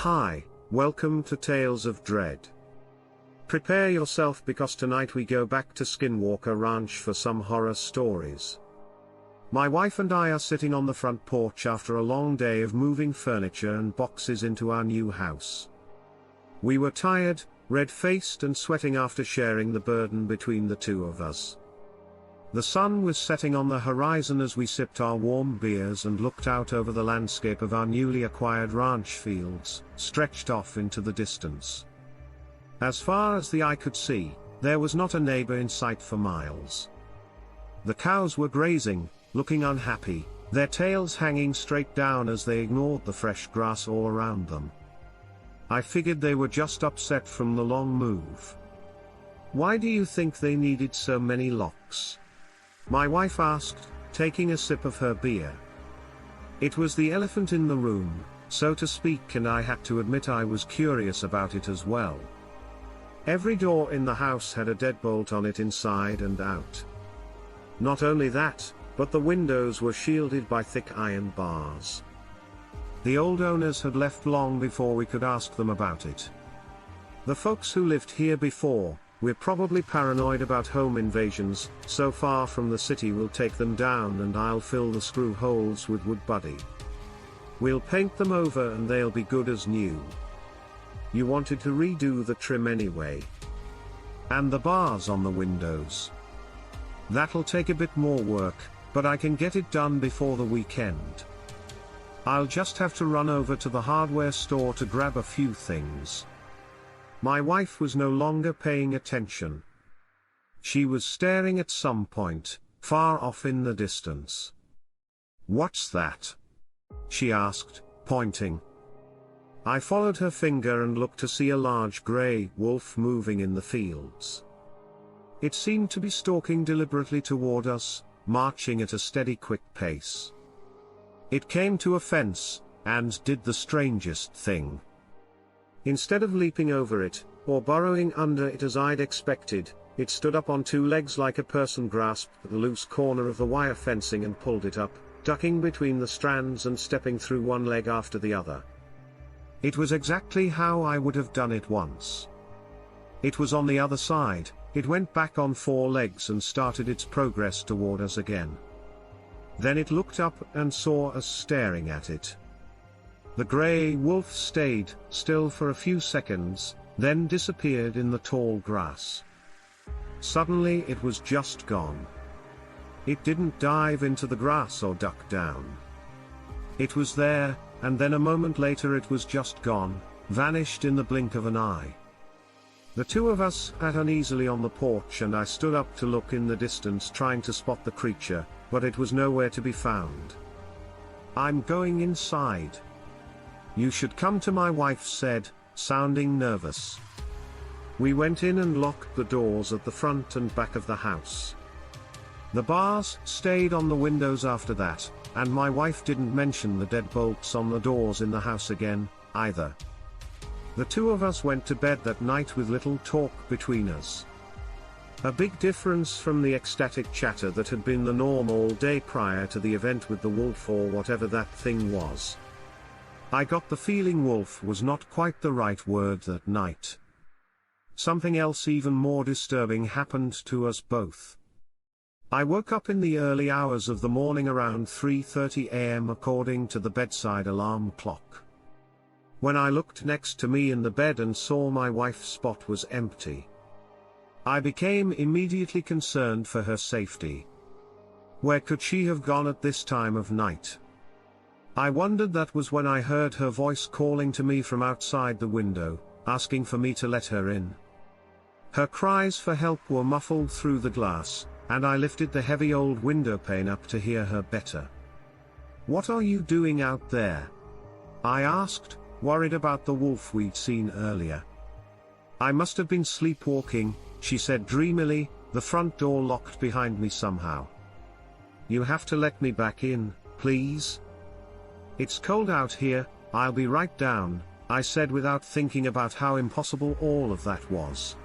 Hi, welcome to Tales of Dread. Prepare yourself because tonight we go back to Skinwalker Ranch for some horror stories. My wife and I are sitting on the front porch after a long day of moving furniture and boxes into our new house. We were tired, red-faced and sweating after sharing the burden between the two of us. The sun was setting on the horizon as we sipped our warm beers and looked out over the landscape of our newly acquired ranch fields, stretched off into the distance. As far as the eye could see, there was not a neighbor in sight for miles. The cows were grazing, looking unhappy, their tails hanging straight down as they ignored the fresh grass all around them. I figured they were just upset from the long move. "Why do you think they needed so many locks?" my wife asked, taking a sip of her beer. It was the elephant in the room, so to speak, and I had to admit I was curious about it as well. Every door in the house had a deadbolt on it inside and out. Not only that, but the windows were shielded by thick iron bars. The old owners had left long before we could ask them about it. The folks who lived here before, we're probably paranoid about home invasions, so far from the city we'll take them down and I'll fill the screw holes with wood buddy. We'll paint them over and they'll be good as new. You wanted to redo the trim anyway. And the bars on the windows. That'll take a bit more work, but I can get it done before the weekend. I'll just have to run over to the hardware store to grab a few things. My wife was no longer paying attention. She was staring at some point, far off in the distance. "What's that?" she asked, pointing. I followed her finger and looked to see a large grey wolf moving in the fields. It seemed to be stalking deliberately toward us, marching at a steady, quick pace. It came to a fence, and did the strangest thing. Instead of leaping over it, or burrowing under it as I'd expected, it stood up on two legs like a person grasped the loose corner of the wire fencing and pulled it up, ducking between the strands and stepping through one leg after the other. It was exactly how I would have done it once. It was on the other side, it went back on four legs and started its progress toward us again. Then it looked up and saw us staring at it. The grey wolf stayed still for a few seconds, then disappeared in the tall grass. Suddenly it was just gone. It didn't dive into the grass or duck down. It was there, and then a moment later it was just gone, vanished in the blink of an eye. The two of us sat uneasily on the porch and I stood up to look in the distance trying to spot the creature, but it was nowhere to be found. "I'm going inside. You should come to," my wife said, sounding nervous. We went in and locked the doors at the front and back of the house. The bars stayed on the windows after that, and my wife didn't mention the deadbolts on the doors in the house again, either. The two of us went to bed that night with little talk between us. A big difference from the ecstatic chatter that had been the norm all day prior to the event with the wolf or whatever that thing was. I got the feeling wolf was not quite the right word that night. Something else even more disturbing happened to us both. I woke up in the early hours of the morning around 3:30 a.m. according to the bedside alarm clock. When I looked next to me in the bed and saw my wife's spot was empty, I became immediately concerned for her safety. Where could she have gone at this time of night? I wondered. That was when I heard her voice calling to me from outside the window, asking for me to let her in. Her cries for help were muffled through the glass, and I lifted the heavy old window pane up to hear her better. "What are you doing out there?" I asked, worried about the wolf we'd seen earlier. "I must have been sleepwalking," she said dreamily, the front door locked behind me somehow. "You have to let me back in, please." "It's cold out here, I'll be right down," I said without thinking about how impossible all of that was.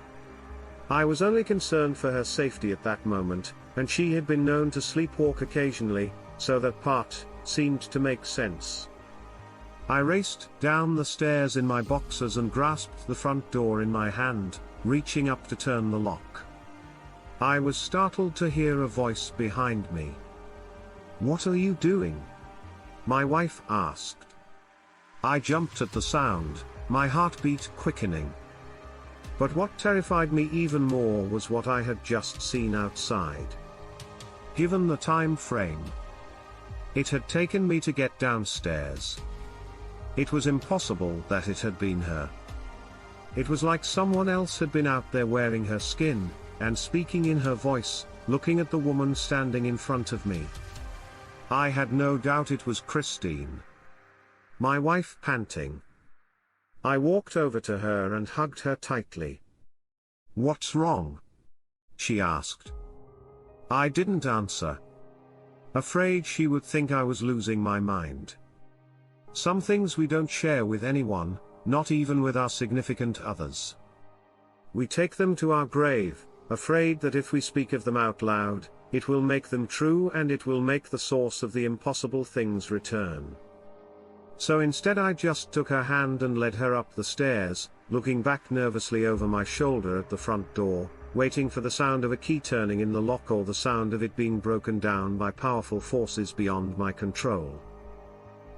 I was only concerned for her safety at that moment, and she had been known to sleepwalk occasionally, so that part seemed to make sense. I raced down the stairs in my boxers and grasped the front door in my hand, reaching up to turn the lock. I was startled to hear a voice behind me. "What are you doing?" my wife asked. I jumped at the sound, my heartbeat quickening. But what terrified me even more was what I had just seen outside. Given the time frame it had taken me to get downstairs, it was impossible that it had been her. It was like someone else had been out there wearing her skin, and speaking in her voice, looking at the woman standing in front of me. I had no doubt it was Christine, my wife, panting. I walked over to her and hugged her tightly. "What's wrong?" she asked. I didn't answer, afraid she would think I was losing my mind. Some things we don't share with anyone, not even with our significant others. We take them to our grave, afraid that if we speak of them out loud, it will make them true and it will make the source of the impossible things return. So instead I just took her hand and led her up the stairs, looking back nervously over my shoulder at the front door, waiting for the sound of a key turning in the lock or the sound of it being broken down by powerful forces beyond my control.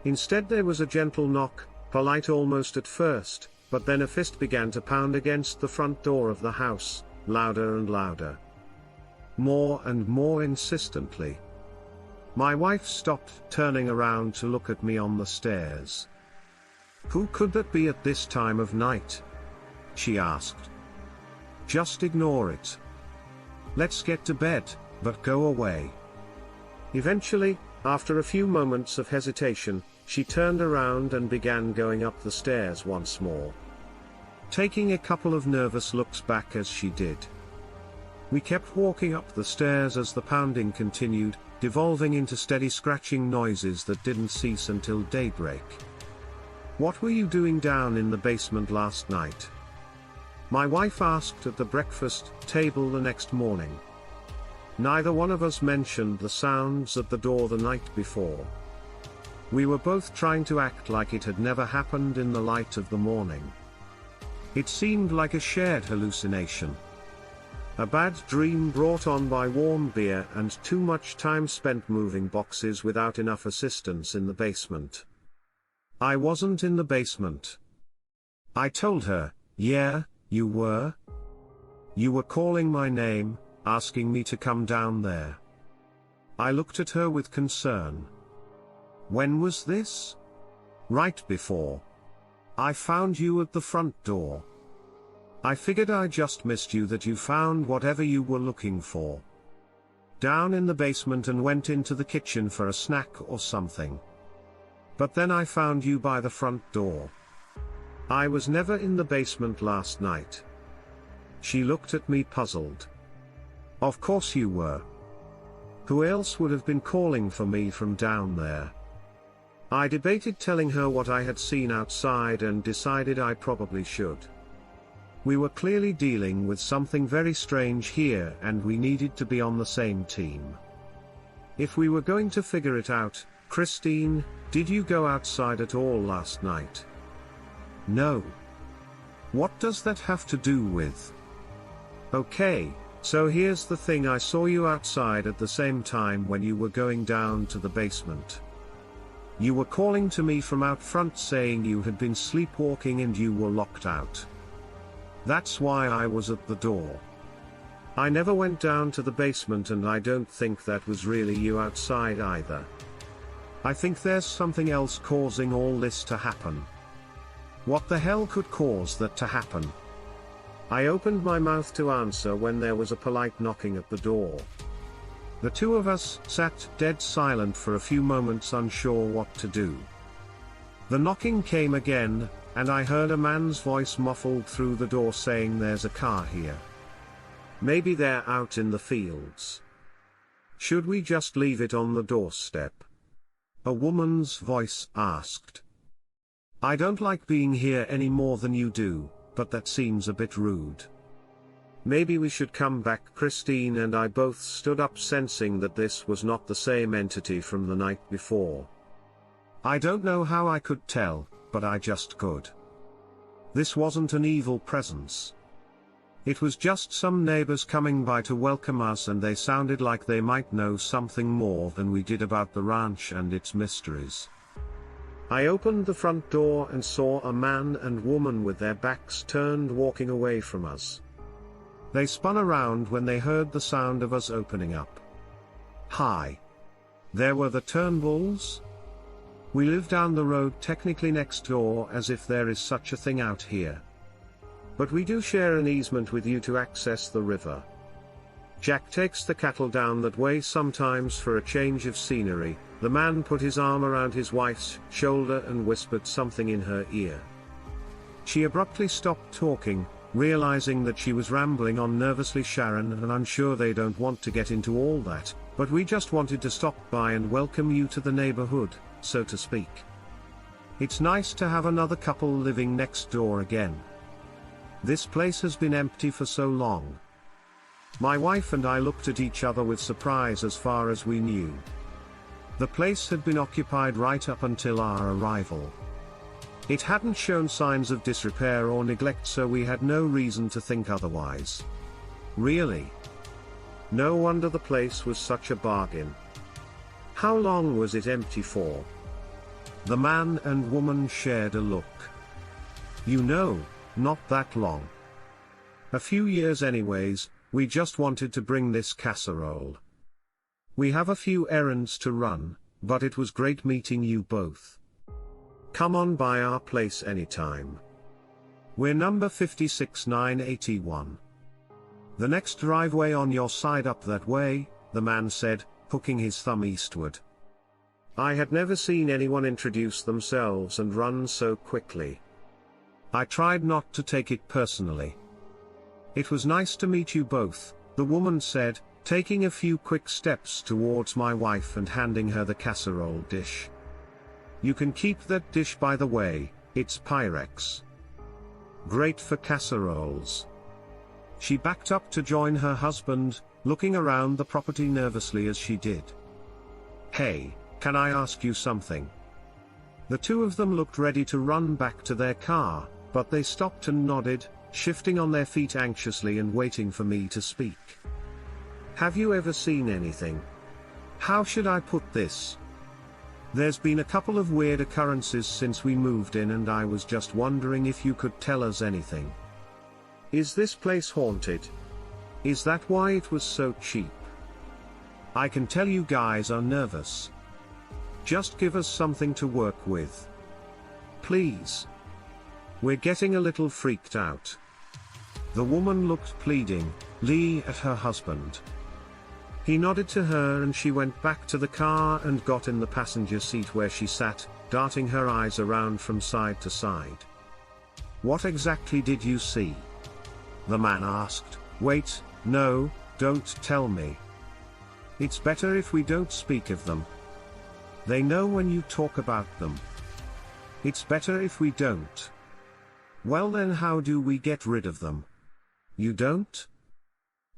Instead there was a gentle knock, polite almost at first, but then a fist began to pound against the front door of the house, louder and louder. More and more insistently. My wife stopped, turning around to look at me on the stairs. "Who could that be at this time of night?" she asked. "Just ignore it. Let's get to bed, but go away." Eventually, after a few moments of hesitation, she turned around and began going up the stairs once more, taking a couple of nervous looks back as she did. We kept walking up the stairs as the pounding continued, devolving into steady scratching noises that didn't cease until daybreak. "What were you doing down in the basement last night?" my wife asked at the breakfast table the next morning. Neither one of us mentioned the sounds at the door the night before. We were both trying to act like it had never happened in the light of the morning. It seemed like a shared hallucination. A bad dream brought on by warm beer and too much time spent moving boxes without enough assistance in the basement. I wasn't in the basement. I told her, "Yeah, you were. You were calling my name, asking me to come down there." I looked at her with concern. "When was this?" "Right before I found you at the front door. I figured I just missed you, that you found whatever you were looking for down in the basement and went into the kitchen for a snack or something. But then I found you by the front door. I was never in the basement last night." She looked at me puzzled. "Of course you were. Who else would have been calling for me from down there?" I debated telling her what I had seen outside and decided I probably should. We were clearly dealing with something very strange here and we needed to be on the same team. If we were going to figure it out, "Christine, did you go outside at all last night?" "No." "What does that have to do with?" "Okay, so here's the thing, I saw you outside at the same time when you were going down to the basement. You were calling to me from out front saying you had been sleepwalking and you were locked out. That's why I was at the door. I never went down to the basement and I don't think that was really you outside either. I think there's something else causing all this to happen." What the hell could cause that to happen? I opened my mouth to answer when there was a polite knocking at the door. The two of us sat dead silent for a few moments, unsure what to do. The knocking came again, and I heard a man's voice muffled through the door saying, "There's a car here. Maybe they're out in the fields. Should we just leave it on the doorstep?" A woman's voice asked. "I don't like being here any more than you do, but that seems a bit rude. Maybe we should come back." Christine and I both stood up, sensing that this was not the same entity from the night before. I don't know how I could tell, but I just could. This wasn't an evil presence. It was just some neighbors coming by to welcome us, and they sounded like they might know something more than we did about the ranch and its mysteries. I opened the front door and saw a man and woman with their backs turned walking away from us. They spun around when they heard the sound of us opening up. Hi. There were the Turnbulls. We live down the road, technically next door, as if there is such a thing out here. But we do share an easement with you to access the river. Jack takes the cattle down that way sometimes for a change of scenery. The man put his arm around his wife's shoulder and whispered something in her ear. She abruptly stopped talking, realizing that she was rambling on nervously. Sharon and I'm sure they don't want to get into all that, but we just wanted to stop by and welcome you to the neighborhood, so to speak. It's nice to have another couple living next door again. This place has been empty for so long. My wife and I looked at each other with surprise. As far as we knew, the place had been occupied right up until our arrival. It hadn't shown signs of disrepair or neglect, so we had no reason to think otherwise. Really? No wonder the place was such a bargain. How long was it empty for? The man and woman shared a look. You know, not that long. A few years anyways. We just wanted to bring this casserole. We have a few errands to run, but it was great meeting you both. Come on by our place anytime. We're number 56981. The next driveway on your side up that way, the man said, hooking his thumb eastward. I had never seen anyone introduce themselves and run so quickly. I tried not to take it personally. It was nice to meet you both, the woman said, taking a few quick steps towards my wife and handing her the casserole dish. You can keep that dish, by the way, it's Pyrex. Great for casseroles. She backed up to join her husband, looking around the property nervously as she did. Hey, can I ask you something? The two of them looked ready to run back to their car, but they stopped and nodded, shifting on their feet anxiously and waiting for me to speak. Have you ever seen anything? How should I put this? There's been a couple of weird occurrences since we moved in, and I was just wondering if you could tell us anything. Is this place haunted? Is that why it was so cheap? I can tell you guys are nervous. Just give us something to work with. Please. We're getting a little freaked out. The woman looked pleadingly at her husband. He nodded to her and she went back to the car and got in the passenger seat where she sat, darting her eyes around from side to side. What exactly did you see? The man asked. Wait, no, don't tell me. It's better if we don't speak of them. They know when you talk about them. It's better if we don't. Well then, how do we get rid of them? You don't?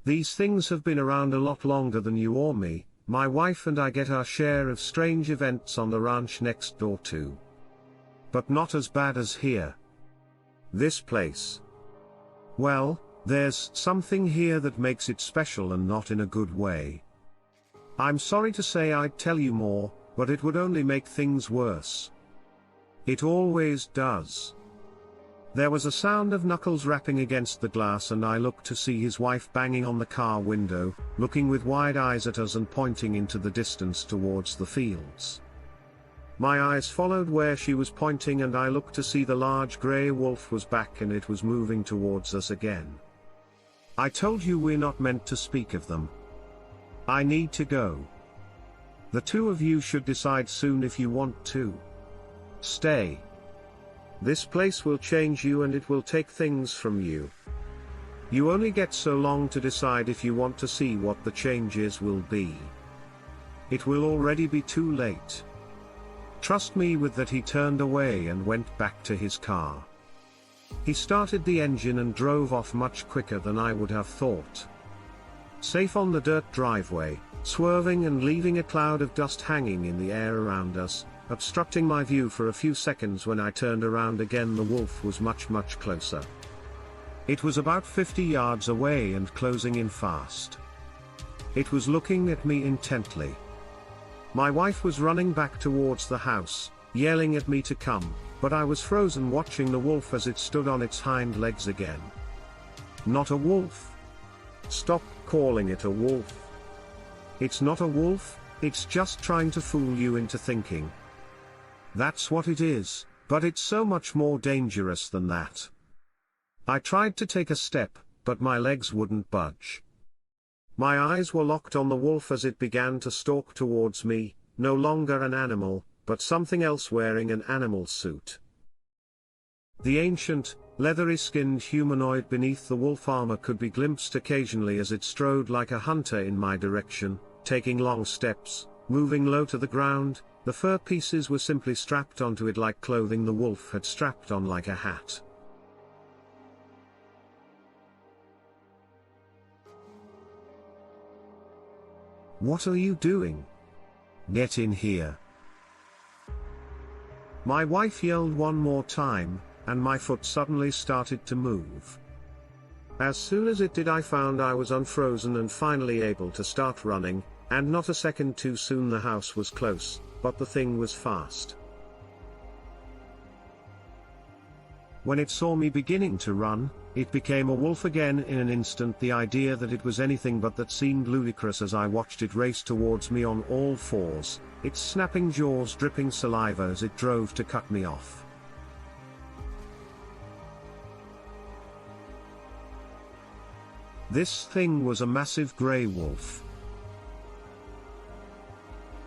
These things have been around a lot longer than you or me. My wife and I get our share of strange events on the ranch next door too. But not as bad as here. This place. Well, there's something here that makes it special, and not in a good way. I'm sorry to say I'd tell you more, but it would only make things worse. It always does. There was a sound of knuckles rapping against the glass, and I looked to see his wife banging on the car window, looking with wide eyes at us and pointing into the distance towards the fields. My eyes followed where she was pointing, and I looked to see the large grey wolf was back and it was moving towards us again. I told you we're not meant to speak of them. I need to go. The two of you should decide soon if you want to stay. This place will change you and it will take things from you. You only get so long to decide if you want to see what the changes will be. It will already be too late. Trust me with that. He turned away and went back to his car. He started the engine and drove off much quicker than I would have thought. Safe on the dirt driveway, swerving and leaving a cloud of dust hanging in the air around us, obstructing my view for a few seconds. When I turned around again, the wolf was much closer. It was about 50 yards away and closing in fast. It was looking at me intently. My wife was running back towards the house, yelling at me to come, but I was frozen watching the wolf as it stood on its hind legs again. Not a wolf. Stop calling it a wolf. It's not a wolf, it's just trying to fool you into thinking. That's what it is, but it's so much more dangerous than that. I tried to take a step, but my legs wouldn't budge. My eyes were locked on the wolf as it began to stalk towards me, no longer an animal, but something else wearing an animal suit. The ancient, leathery-skinned humanoid beneath the wolf armor could be glimpsed occasionally as it strode like a hunter in my direction, taking long steps, moving low to the ground. The fur pieces were simply strapped onto it like clothing the wolf had strapped on like a hat. What are you doing? Get in here. My wife yelled one more time, and my foot suddenly started to move. As soon as it did, I found I was unfrozen and finally able to start running, and not a second too soon. The house was close, but the thing was fast. When it saw me beginning to run, it became a wolf again in an instant. The idea that it was anything but that seemed ludicrous as I watched it race towards me on all fours, its snapping jaws dripping saliva as it drove to cut me off. This thing was a massive grey wolf.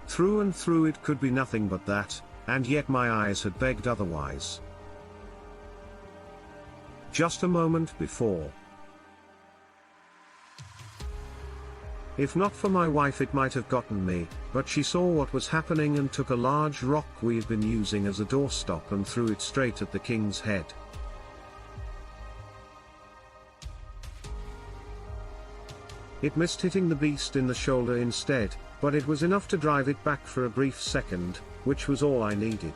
Through and through it could be nothing but that, and yet my eyes had begged otherwise. Just a moment before. If not for my wife, it might have gotten me, but she saw what was happening and took a large rock we've been using as a doorstop and threw it straight at the king's head. It missed, hitting the beast in the shoulder instead, but it was enough to drive it back for a brief second, which was all I needed.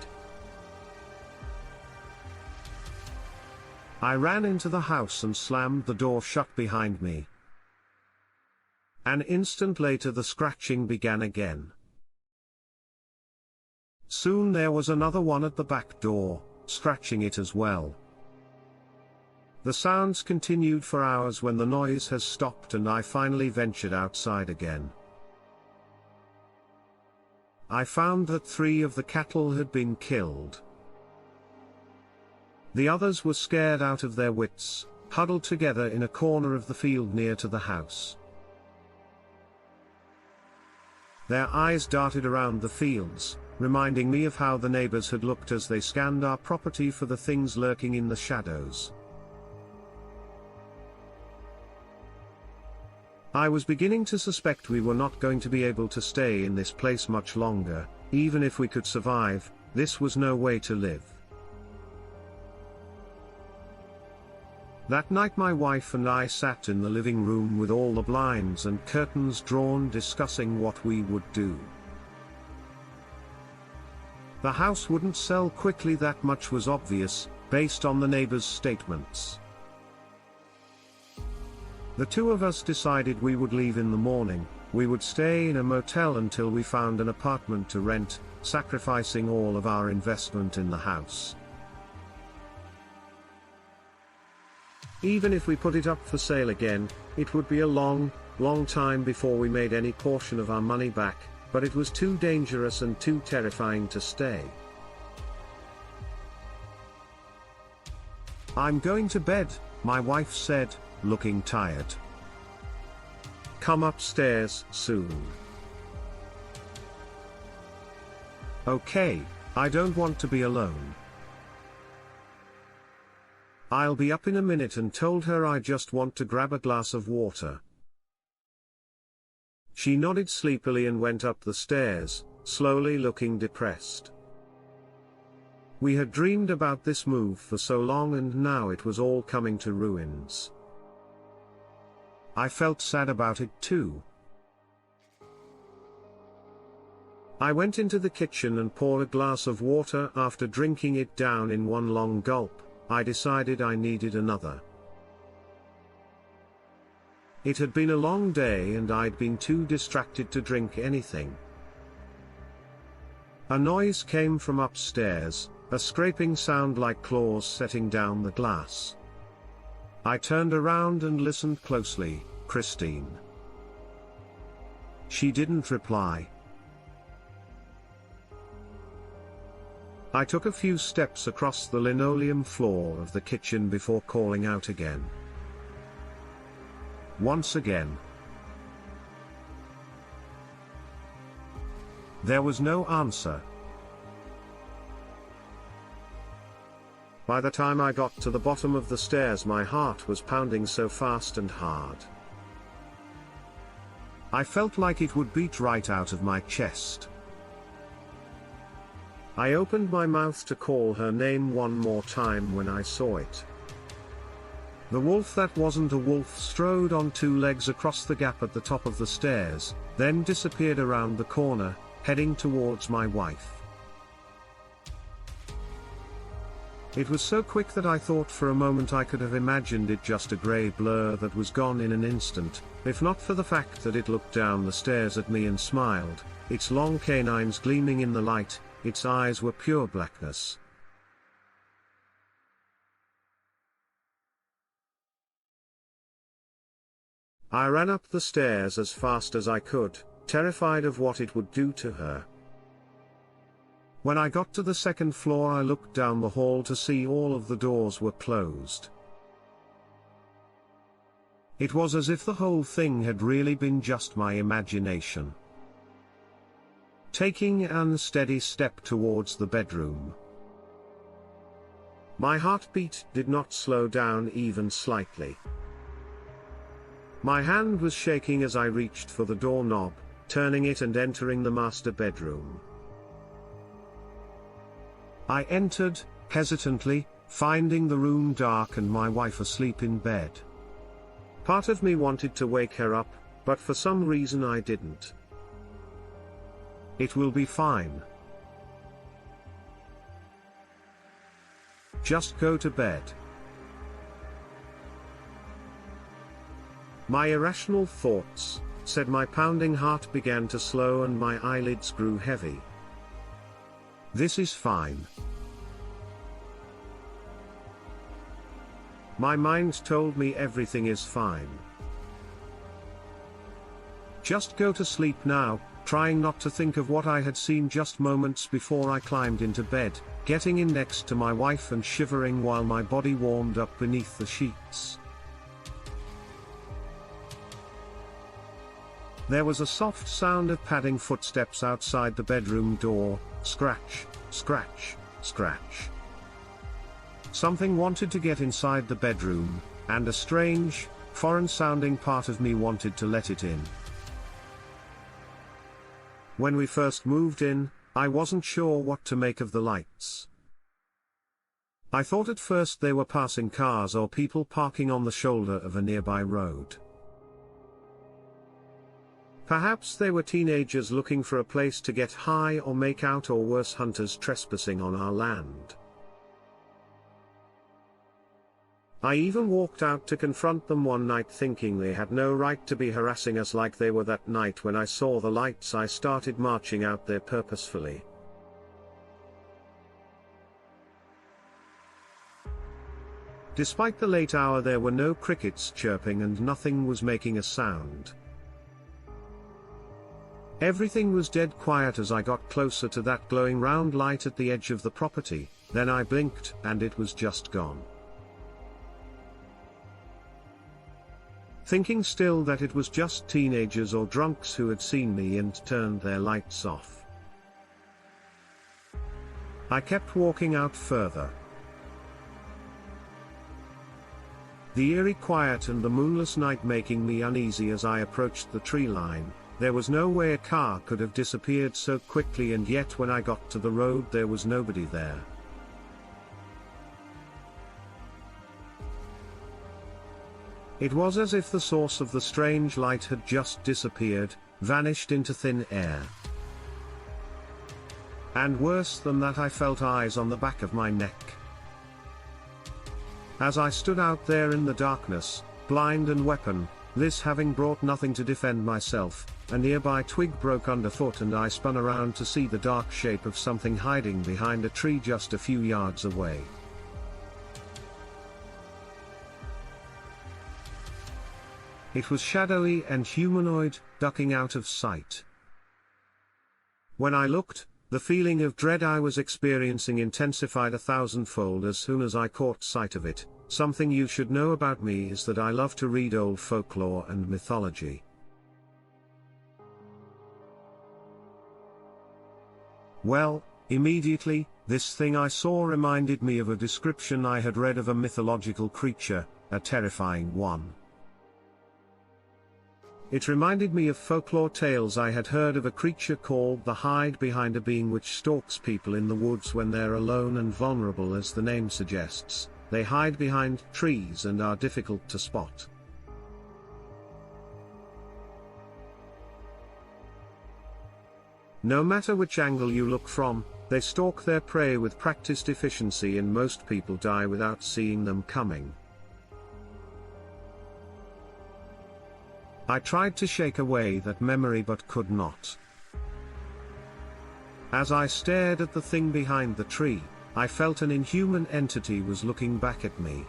I ran into the house and slammed the door shut behind me. An instant later the scratching began again. Soon there was another one at the back door, scratching it as well. The sounds continued for hours. When the noise has stopped and I finally ventured outside again, I found that 3 of the cattle had been killed. The others were scared out of their wits, huddled together in a corner of the field near to the house. Their eyes darted around the fields, reminding me of how the neighbors had looked as they scanned our property for the things lurking in the shadows. I was beginning to suspect we were not going to be able to stay in this place much longer. Even if we could survive, this was no way to live. That night my wife and I sat in the living room with all the blinds and curtains drawn, discussing what we would do. The house wouldn't sell quickly, that much was obvious, based on the neighbors' statements. The 2 of us decided we would leave in the morning. We would stay in a motel until we found an apartment to rent, sacrificing all of our investment in the house. Even if we put it up for sale again, it would be a long time before we made any portion of our money back, but it was too dangerous and too terrifying to stay. "I'm going to bed," my wife said, looking tired. "Come upstairs soon." "Okay, I don't want to be alone." "I'll be up in a minute," and told her I just want to grab a glass of water. She nodded sleepily and went up the stairs, slowly, looking depressed. We had dreamed about this move for so long, and now it was all coming to ruins. I felt sad about it too. I went into the kitchen and poured a glass of water. After drinking it down in one long gulp, I decided I needed another. It had been a long day and I'd been too distracted to drink anything. A noise came from upstairs, a scraping sound like claws setting down the glass. I turned around and listened closely. Christine. She didn't reply. I took a few steps across the linoleum floor of the kitchen before calling out again. Once again. There was no answer. By the time I got to the bottom of the stairs, my heart was pounding so fast and hard. I felt like it would beat right out of my chest. I opened my mouth to call her name one more time when I saw it. The wolf that wasn't a wolf strode on two legs across the gap at the top of the stairs, then disappeared around the corner, heading towards my wife. It was so quick that I thought for a moment I could have imagined it just a grey blur that was gone in an instant, if not for the fact that it looked down the stairs at me and smiled, its long canines gleaming in the light, its eyes were pure blackness. I ran up the stairs as fast as I could, terrified of what it would do to her. When I got to the second floor, I looked down the hall to see all of the doors were closed. It was as if the whole thing had really been just my imagination. Taking an unsteady step towards the bedroom. My heartbeat did not slow down even slightly. My hand was shaking as I reached for the doorknob, turning it and entering the master bedroom. I entered, hesitantly, finding the room dark and my wife asleep in bed. Part of me wanted to wake her up, but for some reason I didn't. It will be fine. Just go to bed. My irrational thoughts said. My pounding heart began to slow and my eyelids grew heavy. This is fine. My mind told me everything is fine. Just go to sleep now, trying not to think of what I had seen just moments before I climbed into bed, getting in next to my wife and shivering while my body warmed up beneath the sheets. There was a soft sound of padding footsteps outside the bedroom door, scratch, scratch, scratch. Something wanted to get inside the bedroom, and a strange, foreign-sounding part of me wanted to let it in. When we first moved in, I wasn't sure what to make of the lights. I thought at first they were passing cars or people parking on the shoulder of a nearby road. Perhaps they were teenagers looking for a place to get high or make out, or worse, hunters trespassing on our land. I even walked out to confront them one night, thinking they had no right to be harassing us like they were that night. When I saw the lights, I started marching out there purposefully. Despite the late hour, there were no crickets chirping and nothing was making a sound. Everything was dead quiet as I got closer to that glowing round light at the edge of the property. Then I blinked, and it was just gone. Thinking still that it was just teenagers or drunks who had seen me and turned their lights off. I kept walking out further. The eerie quiet and the moonless night making me uneasy as I approached the tree line. There was no way a car could have disappeared so quickly, and yet when I got to the road there was nobody there. It was as if the source of the strange light had just disappeared, vanished into thin air. And worse than that, I felt eyes on the back of my neck. As I stood out there in the darkness, blind and weaponless, having brought nothing to defend myself, a nearby twig broke underfoot and I spun around to see the dark shape of something hiding behind a tree just a few yards away. It was shadowy and humanoid, ducking out of sight. When I looked, the feeling of dread I was experiencing intensified 1,000-fold as soon as I caught sight of it. Something you should know about me is that I love to read old folklore and mythology. Well, immediately, this thing I saw reminded me of a description I had read of a mythological creature, a terrifying one. It reminded me of folklore tales I had heard of a creature called the hide-behind, a being which stalks people in the woods when they're alone and vulnerable. As the name suggests, they hide behind trees and are difficult to spot. No matter which angle you look from, they stalk their prey with practiced efficiency, and most people die without seeing them coming. I tried to shake away that memory but could not. As I stared at the thing behind the tree, I felt an inhuman entity was looking back at me.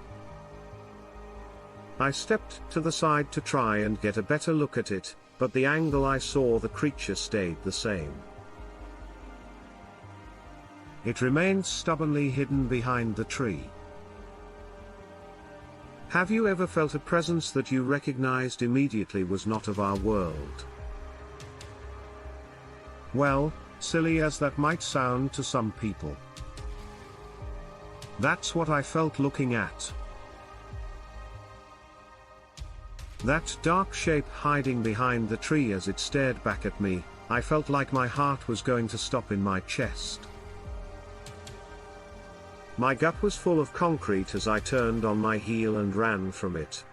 I stepped to the side to try and get a better look at it, but the angle I saw the creature stayed the same. It remained stubbornly hidden behind the tree. Have you ever felt a presence that you recognized immediately was not of our world? Well, silly as that might sound to some people, that's what I felt looking at. That dark shape hiding behind the tree. As it stared back at me, I felt like my heart was going to stop in my chest. My gut was full of concrete as I turned on my heel and ran from it.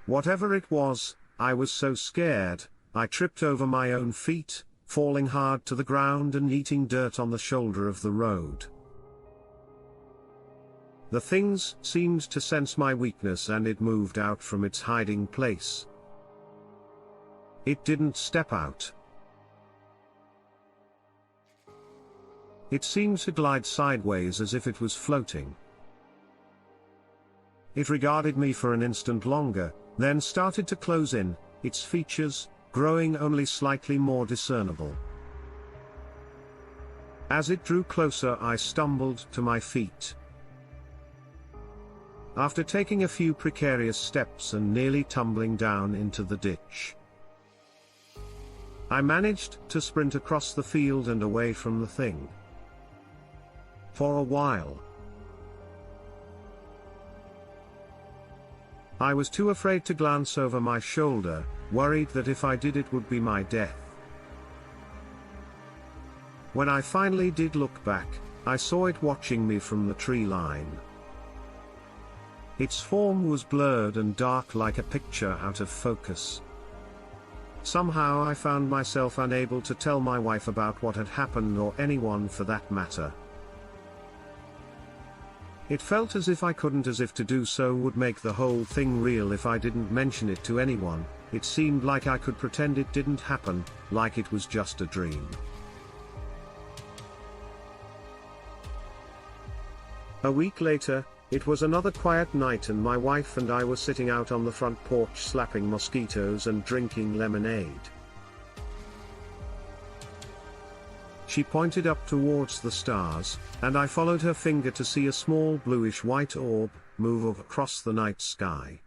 Whatever it was, I was so scared, I tripped over my own feet, falling hard to the ground and eating dirt on the shoulder of the road. The things seemed to sense my weakness and it moved out from its hiding place. It didn't step out. It seemed to glide sideways as if it was floating. It regarded me for an instant longer, then started to close in, its features growing only slightly more discernible. As it drew closer, I stumbled to my feet. After taking a few precarious steps and nearly tumbling down into the ditch, I managed to sprint across the field and away from the thing. For a while, I was too afraid to glance over my shoulder, worried that if I did it would be my death. When I finally did look back, I saw it watching me from the tree line. Its form was blurred and dark like a picture out of focus. Somehow I found myself unable to tell my wife about what had happened, or anyone for that matter. It felt as if I couldn't, as if to do so would make the whole thing real if I didn't mention it to anyone. It seemed like I could pretend it didn't happen, like it was just a dream. A week later, it was another quiet night and my wife and I were sitting out on the front porch slapping mosquitoes and drinking lemonade. She pointed up towards the stars, and I followed her finger to see a small bluish-white orb move across the night sky.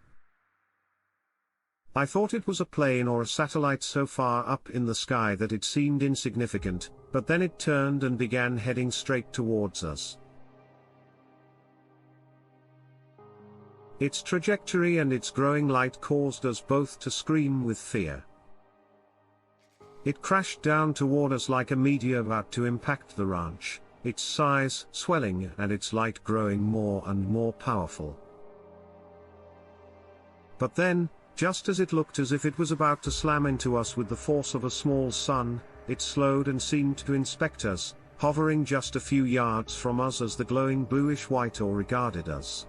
I thought it was a plane or a satellite so far up in the sky that it seemed insignificant, but then it turned and began heading straight towards us. Its trajectory and its growing light caused us both to scream with fear. It crashed down toward us like a meteor about to impact the ranch, its size swelling and its light growing more and more powerful. But then, just as it looked as if it was about to slam into us with the force of a small sun, it slowed and seemed to inspect us, hovering just a few yards from us as the glowing bluish-white ore regarded us.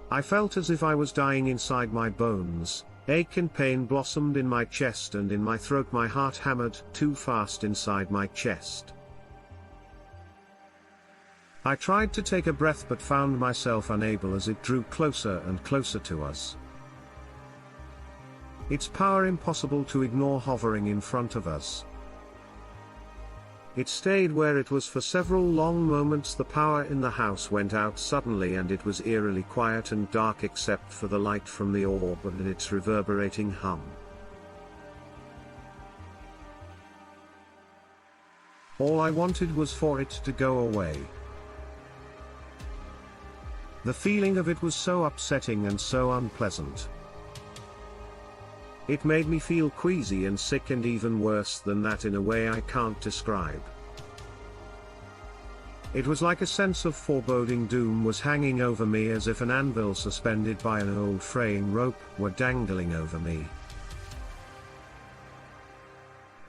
I felt as if I was dying inside my bones. Ache and pain blossomed in my chest and in my throat. My heart hammered too fast inside my chest. I tried to take a breath but found myself unable as it drew closer and closer to us. Its power impossible to ignore, hovering in front of us. It stayed where it was for several long moments. The power in the house went out suddenly and it was eerily quiet and dark except for the light from the orb and its reverberating hum. All I wanted was for it to go away. The feeling of it was so upsetting and so unpleasant. It made me feel queasy and sick, and even worse than that in a way I can't describe. It was like a sense of foreboding doom was hanging over me, as if an anvil suspended by an old fraying rope were dangling over me.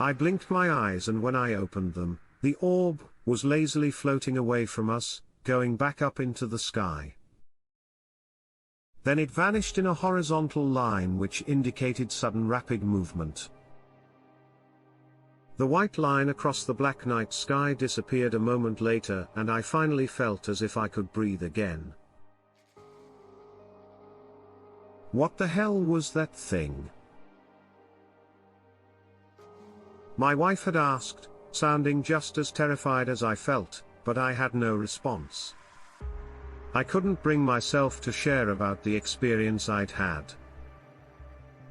I blinked my eyes, and when I opened them, the orb was lazily floating away from us, going back up into the sky. Then it vanished in a horizontal line which indicated sudden rapid movement. The white line across the black night sky disappeared a moment later, and I finally felt as if I could breathe again. What the hell was that thing? My wife had asked, sounding just as terrified as I felt, but I had no response. I couldn't bring myself to share about the experience I'd had.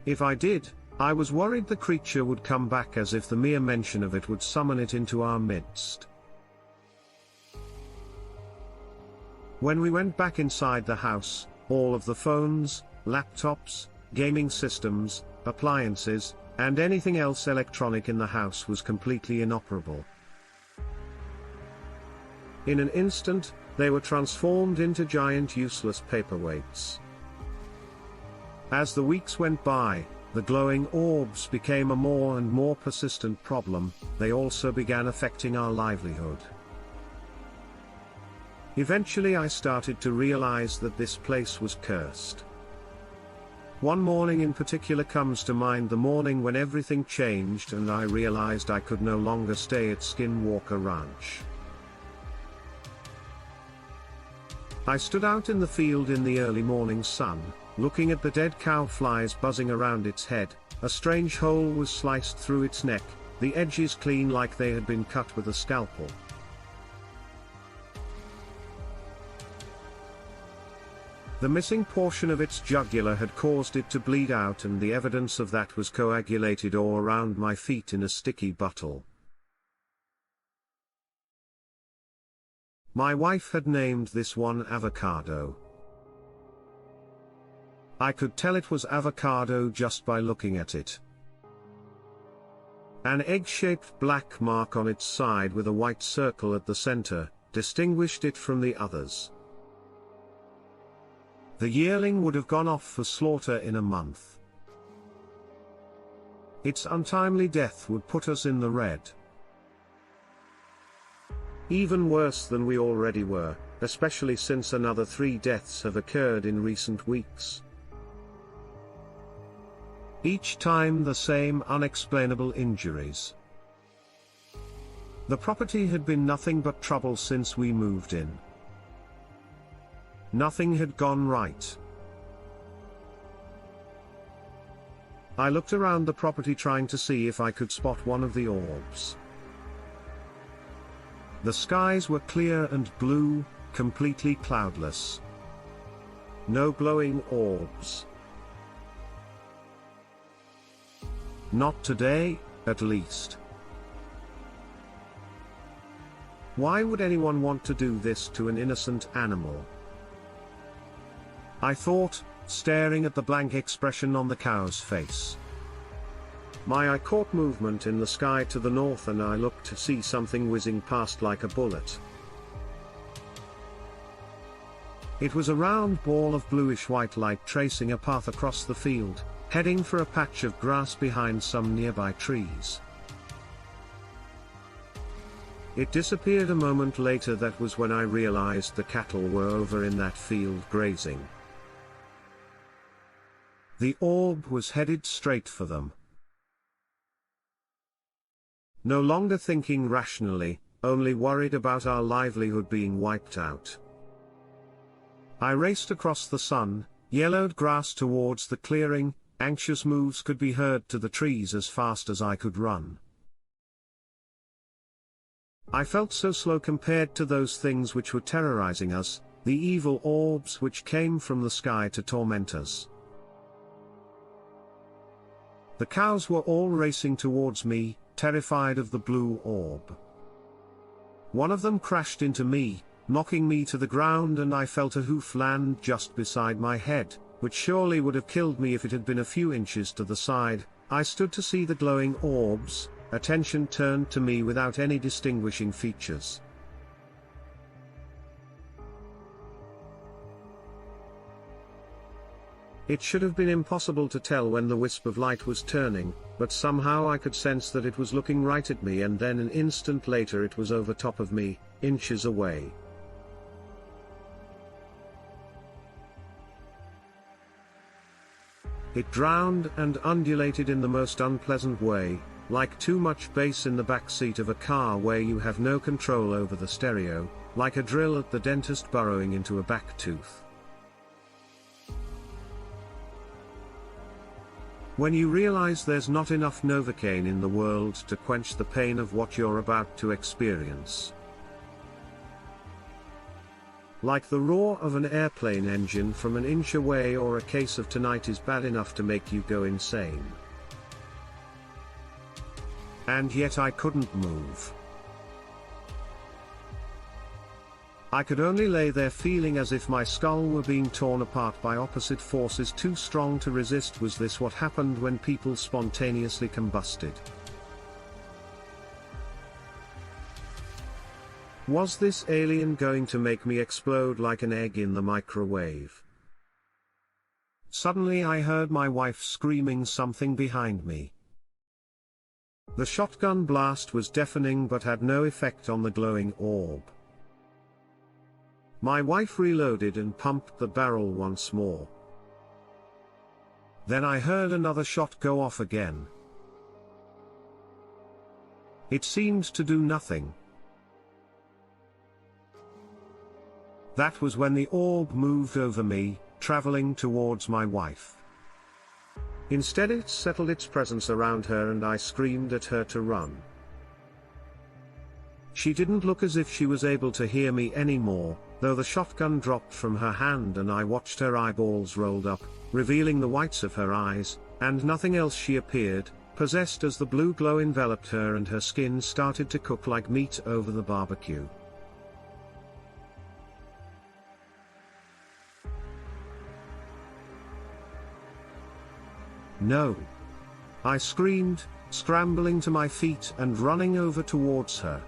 If I did, I was worried the creature would come back, as if the mere mention of it would summon it into our midst. When we went back inside the house, all of the phones, laptops, gaming systems, appliances, and anything else electronic in the house was completely inoperable. In an instant, they were transformed into giant useless paperweights. As the weeks went by, the glowing orbs became a more and more persistent problem. They also began affecting our livelihood. Eventually I started to realize that this place was cursed. One morning in particular comes to mind, the morning when everything changed and I realized I could no longer stay at Skinwalker Ranch. I stood out in the field in the early morning sun, looking at the dead cow flies buzzing around its head. A strange hole was sliced through its neck, the edges clean like they had been cut with a scalpel. The missing portion of its jugular had caused it to bleed out, and the evidence of that was coagulated all around my feet in a sticky bottle. My wife had named this one Avocado. I could tell it was avocado just by looking at it. An egg-shaped black mark on its side with a white circle at the center distinguished it from the others. The yearling would have gone off for slaughter in a month. Its untimely death would put us in the red. Even worse than we already were, especially since another 3 deaths have occurred in recent weeks. Each time the same unexplainable injuries. The property had been nothing but trouble since we moved in. Nothing had gone right. I looked around the property trying to see if I could spot one of the orbs. The skies were clear and blue, completely cloudless. No glowing orbs. Not today, at least. Why would anyone want to do this to an innocent animal? I thought, staring at the blank expression on the cow's face. My eye caught movement in the sky to the north, and I looked to see something whizzing past like a bullet. It was a round ball of bluish-white light tracing a path across the field, heading for a patch of grass behind some nearby trees. It disappeared a moment later. That was when I realized the cattle were over in that field grazing. The orb was headed straight for them. No longer thinking rationally, only worried about our livelihood being wiped out, I raced across the sun-yellowed grass towards the clearing. Anxious moves could be heard to the trees as fast as I could run. I felt so slow compared to those things which were terrorizing us, the evil orbs which came from the sky to torment us. The cows were all racing towards me, terrified of the blue orb. One of them crashed into me, knocking me to the ground, and I felt a hoof land just beside my head, which surely would have killed me if it had been a few inches to the side. I stood to see the glowing orbs, attention turned to me without any distinguishing features. It should have been impossible to tell when the wisp of light was turning, but somehow I could sense that it was looking right at me, and then an instant later it was over top of me, inches away. It drowned and undulated in the most unpleasant way, like too much bass in the back seat of a car where you have no control over the stereo, like a drill at the dentist burrowing into a back tooth. When you realize there's not enough Novocaine in the world to quench the pain of what you're about to experience. Like the roar of an airplane engine from an inch away, or a case of tinnitus is bad enough to make you go insane. And yet I couldn't move. I could only lay there feeling as if my skull were being torn apart by opposite forces too strong to resist. Was this what happened when people spontaneously combusted? Was this alien going to make me explode like an egg in the microwave? Suddenly I heard my wife screaming something behind me. The shotgun blast was deafening but had no effect on the glowing orb. My wife reloaded and pumped the barrel once more. Then I heard another shot go off again. It seemed to do nothing. That was when the orb moved over me, traveling towards my wife. Instead it settled its presence around her, and I screamed at her to run. She didn't look as if she was able to hear me anymore, though the shotgun dropped from her hand and I watched her eyeballs rolled up, revealing the whites of her eyes, and nothing else. She appeared, possessed, as the blue glow enveloped her and her skin started to cook like meat over the barbecue. No! I screamed, scrambling to my feet and running over towards her.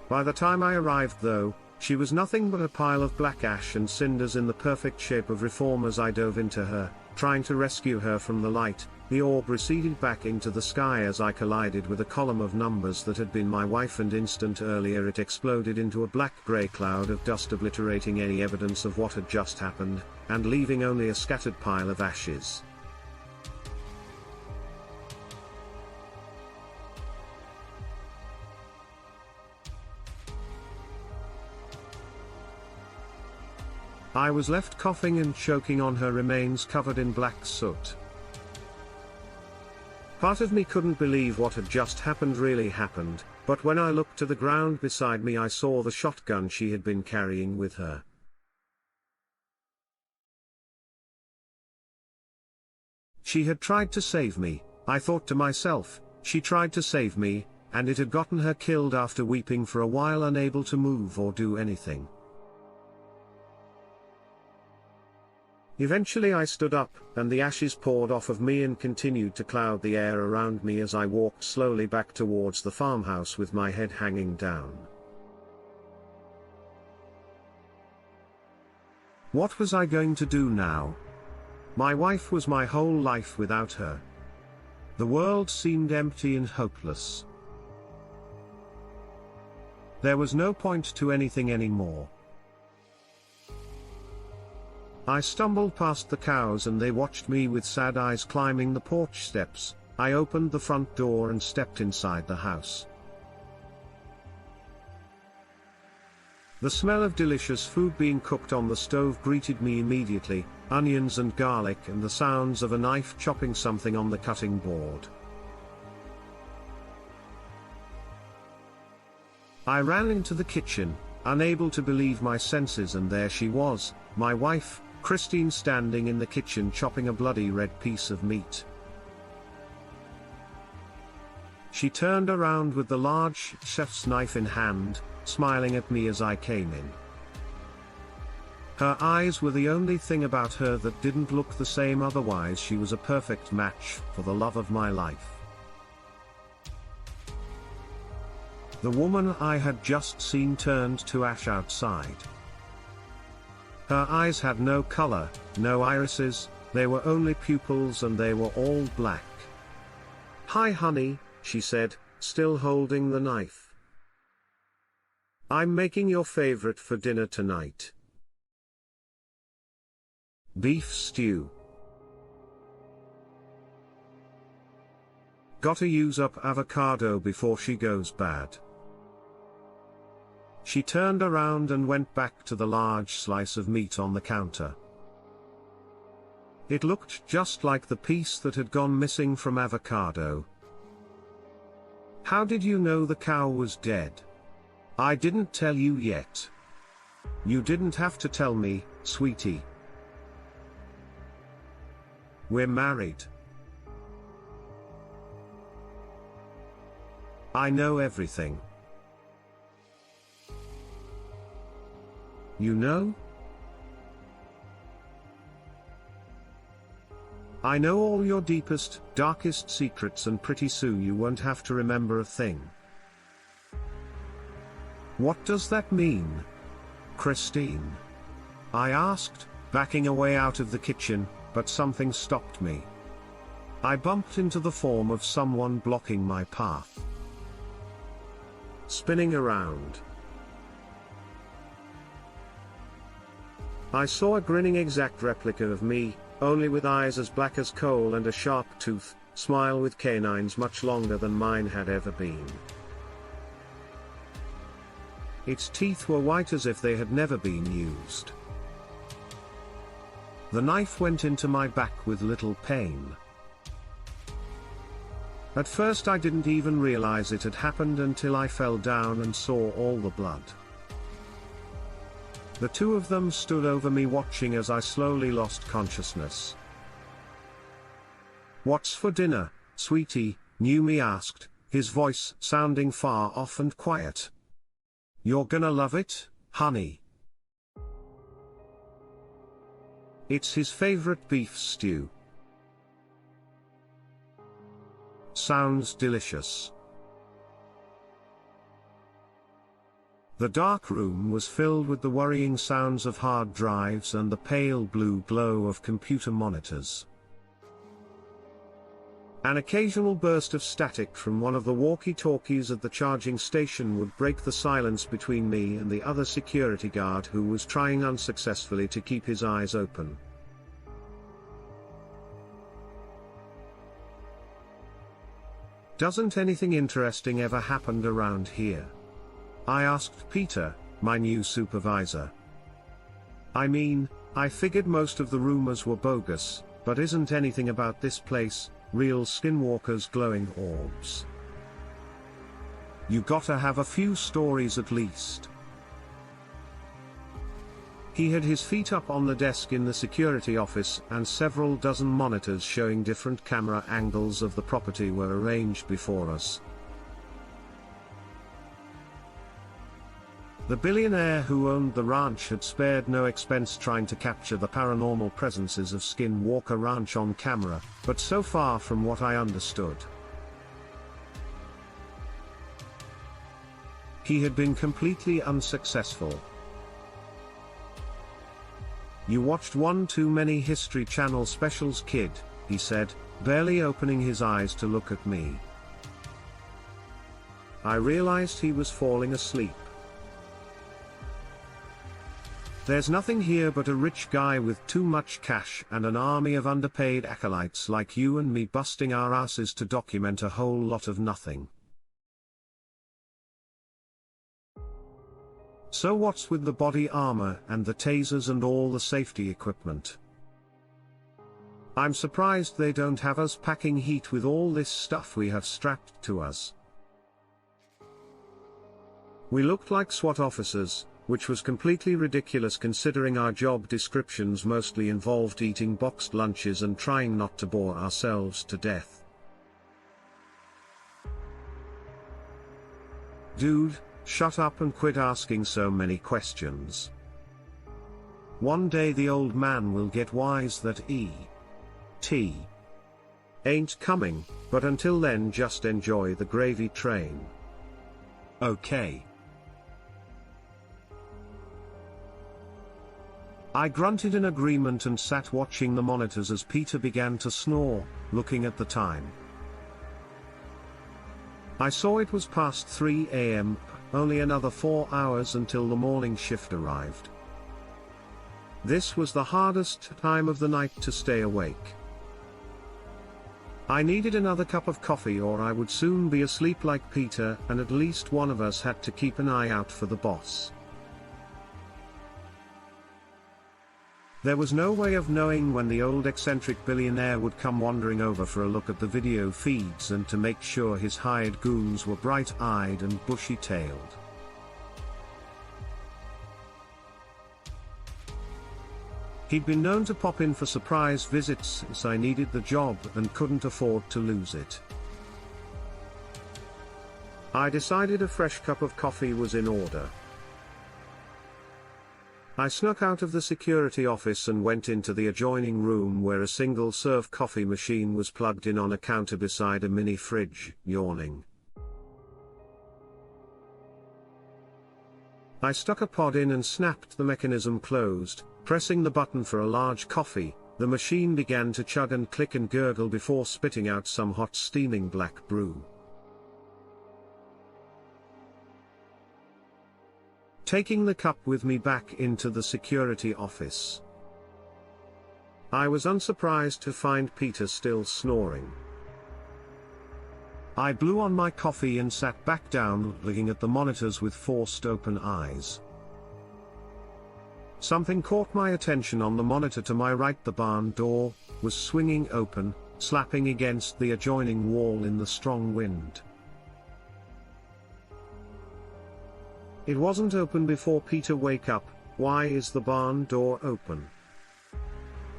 By the time I arrived, though, she was nothing but a pile of black ash and cinders in the perfect shape of reform. As I dove into her, trying to rescue her from the light, the orb receded back into the sky as I collided with a column of numbers that had been my wife, and instant earlier it exploded into a black-grey cloud of dust, obliterating any evidence of what had just happened, and leaving only a scattered pile of ashes. I was left coughing and choking on her remains covered in black soot. Part of me couldn't believe what had just happened really happened, but when I looked to the ground beside me I saw the shotgun she had been carrying with her. She had tried to save me, I thought to myself. She tried to save me, and it had gotten her killed after weeping for a while, unable to move or do anything. Eventually I stood up, and the ashes poured off of me and continued to cloud the air around me as I walked slowly back towards the farmhouse with my head hanging down. What was I going to do now? My wife was my whole life without her. The world seemed empty and hopeless. There was no point to anything anymore. I stumbled past the cows and they watched me with sad eyes climbing the porch steps. I opened the front door and stepped inside the house. The smell of delicious food being cooked on the stove greeted me immediately, onions and garlic and the sounds of a knife chopping something on the cutting board. I ran into the kitchen, unable to believe my senses, and there she was, my wife, Christine, standing in the kitchen chopping a bloody red piece of meat. She turned around with the large chef's knife in hand, smiling at me as I came in. Her eyes were the only thing about her that didn't look the same, otherwise she was a perfect match for the love of my life. The woman I had just seen turned to ash outside. Her eyes had no color, no irises, they were only pupils and they were all black. "Hi honey," she said, still holding the knife. "I'm making your favorite for dinner tonight. Beef stew. Gotta use up avocado before she goes bad." She turned around and went back to the large slice of meat on the counter. It looked just like the piece that had gone missing from avocado. "How did you know the cow was dead?" "I didn't tell you yet." "You didn't have to tell me, sweetie. We're married." "I know everything." "You know?" "I know all your deepest, darkest secrets, and pretty soon you won't have to remember a thing." "What does that mean, Christine?" I asked, backing away out of the kitchen, but something stopped me. I bumped into the form of someone blocking my path. Spinning around, I saw a grinning exact replica of me, only with eyes as black as coal and a sharp tooth, smile with canines much longer than mine had ever been. Its teeth were white as if they had never been used. The knife went into my back with little pain. At first I didn't even realize it had happened until I fell down and saw all the blood. The two of them stood over me watching as I slowly lost consciousness. "What's for dinner, sweetie?" Numi asked, his voice sounding far off and quiet. "You're gonna love it, honey." It's his favorite beef stew. Sounds delicious. The dark room was filled with the worrying sounds of hard drives and the pale blue glow of computer monitors. An occasional burst of static from one of the walkie-talkies at the charging station would break the silence between me and the other security guard, who was trying unsuccessfully to keep his eyes open. "Doesn't anything interesting ever happen around here?" I asked Peter, my new supervisor. "I mean, I figured most of the rumors were bogus, but isn't anything about this place real? Skinwalker's glowing orbs. You gotta have a few stories at least." He had his feet up on the desk in the security office, and several dozen monitors showing different camera angles of the property were arranged before us. The billionaire who owned the ranch had spared no expense trying to capture the paranormal presences of Skinwalker Ranch on camera, but so far from what I understood, he had been completely unsuccessful. "You watched one too many History Channel specials, kid," he said, barely opening his eyes to look at me. I realized he was falling asleep. "There's nothing here but a rich guy with too much cash and an army of underpaid acolytes like you and me busting our asses to document a whole lot of nothing. So what's with the body armor and the tasers and all the safety equipment? I'm surprised they don't have us packing heat with all this stuff we have strapped to us." We looked like SWAT officers, which was completely ridiculous considering our job descriptions mostly involved eating boxed lunches and trying not to bore ourselves to death. "Dude, shut up and quit asking so many questions. One day the old man will get wise that E.T. ain't coming, but until then just enjoy the gravy train. Okay?" I grunted in agreement and sat watching the monitors as Peter began to snore, looking at the time. I saw it was past 3 a.m., only another 4 hours until the morning shift arrived. This was the hardest time of the night to stay awake. I needed another cup of coffee or I would soon be asleep like Peter, and at least one of us had to keep an eye out for the boss. There was no way of knowing when the old eccentric billionaire would come wandering over for a look at the video feeds and to make sure his hired goons were bright-eyed and bushy-tailed. He'd been known to pop in for surprise visits since I needed the job and couldn't afford to lose it. I decided a fresh cup of coffee was in order. I snuck out of the security office and went into the adjoining room where a single-serve coffee machine was plugged in on a counter beside a mini fridge, yawning. I stuck a pod in and snapped the mechanism closed. Pressing the button for a large coffee, the machine began to chug and click and gurgle before spitting out some hot steaming black brew. Taking the cup with me back into the security office, I was unsurprised to find Peter still snoring. I blew on my coffee and sat back down, looking at the monitors with forced open eyes. Something caught my attention on the monitor to my right. The barn door was swinging open, slapping against the adjoining wall in the strong wind. It wasn't open before Peter wake up. Why is the barn door open?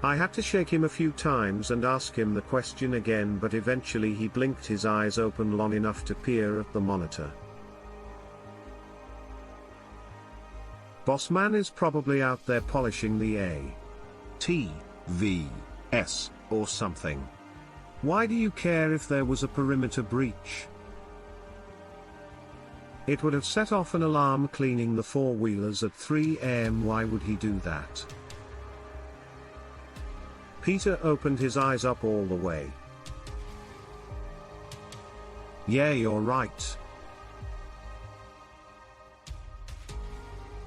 I had to shake him a few times and ask him the question again, but eventually he blinked his eyes open long enough to peer at the monitor. Boss man is probably out there polishing the ATVs or something. Why do you care if there was a perimeter breach? It would have set off an alarm cleaning the four-wheelers at 3 a.m. Why would he do that? Peter opened his eyes up all the way. Yeah, you're right.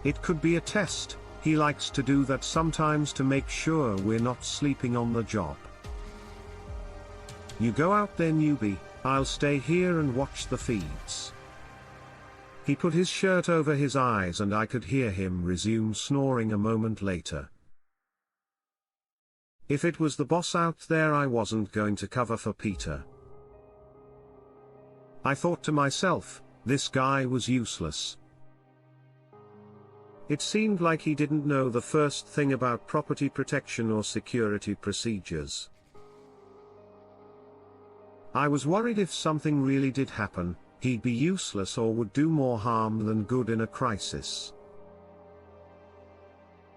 It could be a test. He likes to do that sometimes to make sure we're not sleeping on the job. You go out there, newbie, I'll stay here and watch the feeds. He put his shirt over his eyes and I could hear him resume snoring a moment later. If it was the boss out there, I wasn't going to cover for Peter. I thought to myself, this guy was useless. It seemed like he didn't know the first thing about property protection or security procedures. I was worried if something really did happen, he'd be useless or would do more harm than good in a crisis.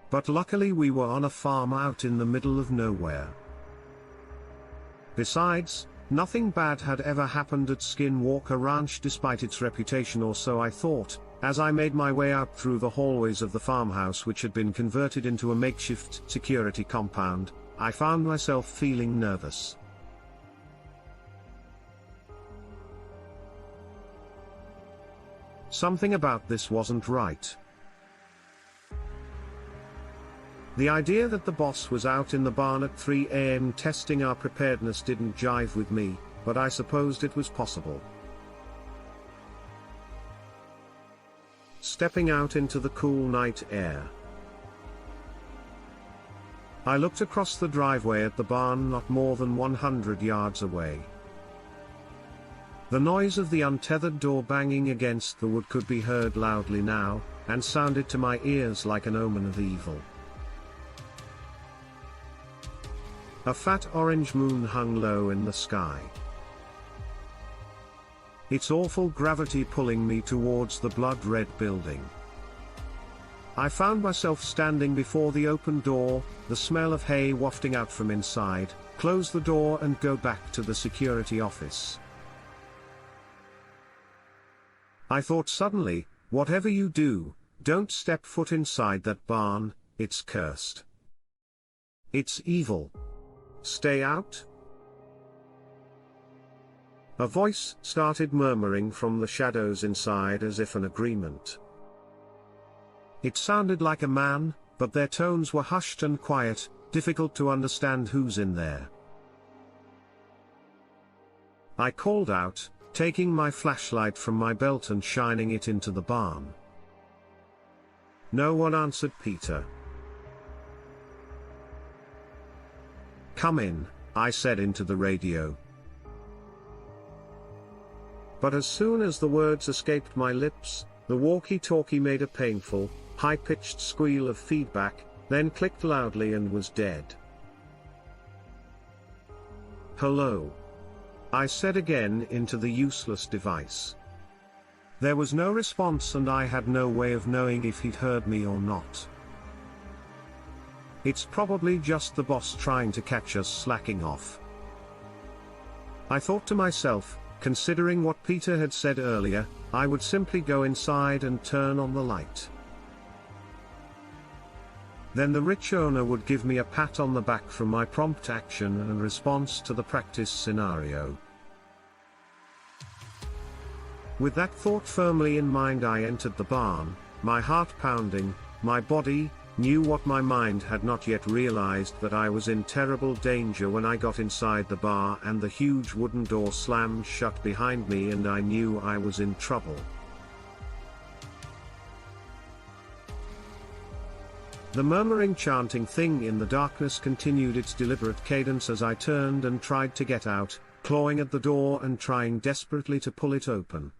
But luckily we were on a farm out in the middle of nowhere. Besides, nothing bad had ever happened at Skinwalker Ranch despite its reputation, or so I thought, As I made my way out through the hallways of the farmhouse, which had been converted into a makeshift security compound, I found myself feeling nervous. Something about this wasn't right. The idea that the boss was out in the barn at 3 a.m. testing our preparedness didn't jive with me, but I supposed it was possible. Stepping out into the cool night air, I looked across the driveway at the barn not more than 100 yards away. The noise of the untethered door banging against the wood could be heard loudly now, and sounded to my ears like an omen of evil. A fat orange moon hung low in the sky, its awful gravity pulling me towards the blood-red building. I found myself standing before the open door, the smell of hay wafting out from inside, close the door and go back to the security office. I thought suddenly, whatever you do, don't step foot inside that barn, it's cursed. It's evil. Stay out. A voice started murmuring from the shadows inside as if an agreement. It sounded like a man, but their tones were hushed and quiet, difficult to understand who's in there. I called out, taking my flashlight from my belt and shining it into the barn. No one answered Peter. "Come in," I said into the radio. But as soon as the words escaped my lips, the walkie-talkie made a painful, high-pitched squeal of feedback, then clicked loudly and was dead. "Hello," I said again into the useless device. There was no response and I had no way of knowing if he'd heard me or not. It's probably just the boss trying to catch us slacking off. I thought to myself, considering what Peter had said earlier, I would simply go inside and turn on the light. Then the rich owner would give me a pat on the back from my prompt action and response to the practice scenario. With that thought firmly in mind, I entered the barn, my heart pounding. My body knew what my mind had not yet realized, that I was in terrible danger when I got inside the bar and the huge wooden door slammed shut behind me, and I knew I was in trouble. The murmuring chanting thing in the darkness continued its deliberate cadence as I turned and tried to get out, clawing at the door and trying desperately to pull it open.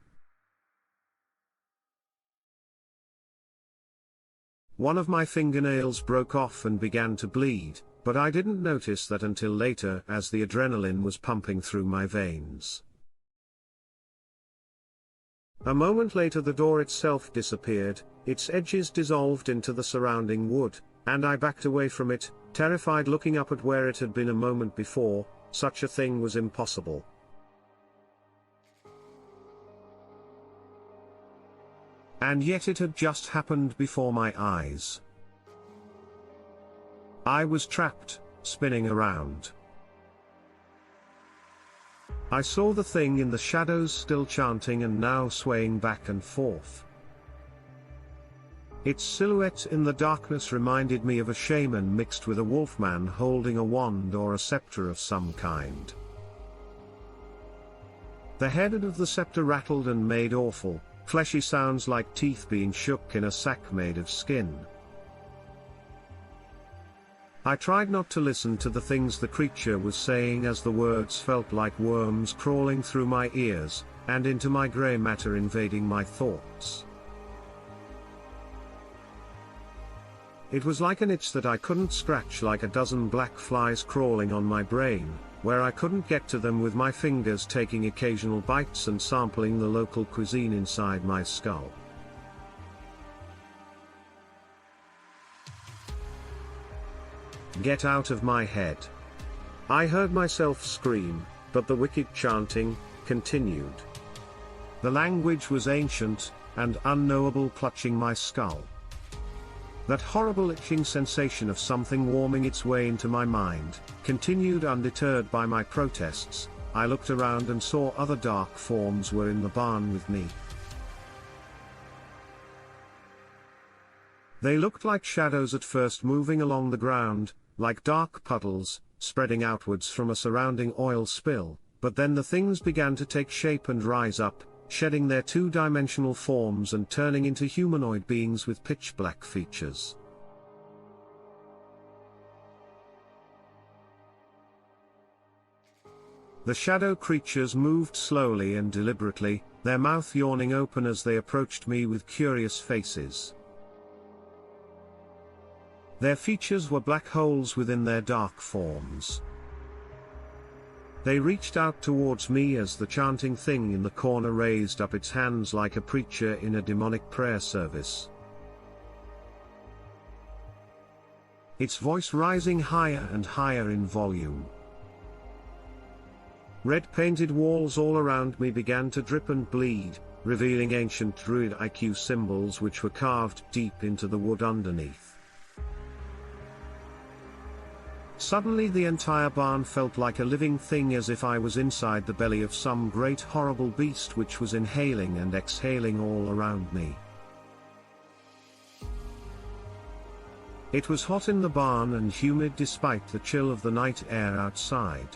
One of my fingernails broke off and began to bleed, but I didn't notice that until later as the adrenaline was pumping through my veins. A moment later the door itself disappeared, its edges dissolved into the surrounding wood, and I backed away from it, terrified, looking up at where it had been a moment before. Such a thing was impossible. And yet it had just happened before my eyes. I was trapped, spinning around. I saw the thing in the shadows still chanting and now swaying back and forth. Its silhouette in the darkness reminded me of a shaman mixed with a wolfman holding a wand or a scepter of some kind. The head of the scepter rattled and made awful, fleshy sounds like teeth being shook in a sack made of skin. I tried not to listen to the things the creature was saying, as the words felt like worms crawling through my ears, and into my grey matter, invading my thoughts. It was like an itch that I couldn't scratch, like a dozen black flies crawling on my brain, where I couldn't get to them with my fingers, taking occasional bites and sampling the local cuisine inside my skull. Get out of my head. I heard myself scream, but the wicked chanting continued. The language was ancient, and unknowable clutching my skull. That horrible itching sensation of something warming its way into my mind continued undeterred by my protests. I looked around and saw other dark forms were in the barn with me. They looked like shadows at first, moving along the ground, like dark puddles, spreading outwards from a surrounding oil spill, but then the things began to take shape and rise up, shedding their two-dimensional forms and turning into humanoid beings with pitch-black features. The shadow creatures moved slowly and deliberately, their mouth yawning open as they approached me with curious faces. Their features were black holes within their dark forms. They reached out towards me as the chanting thing in the corner raised up its hands like a preacher in a demonic prayer service. Its voice rising higher and higher in volume. Red painted walls all around me began to drip and bleed, revealing ancient druid IQ symbols which were carved deep into the wood underneath. Suddenly the entire barn felt like a living thing, as if I was inside the belly of some great horrible beast which was inhaling and exhaling all around me. It was hot in the barn and humid despite the chill of the night air outside.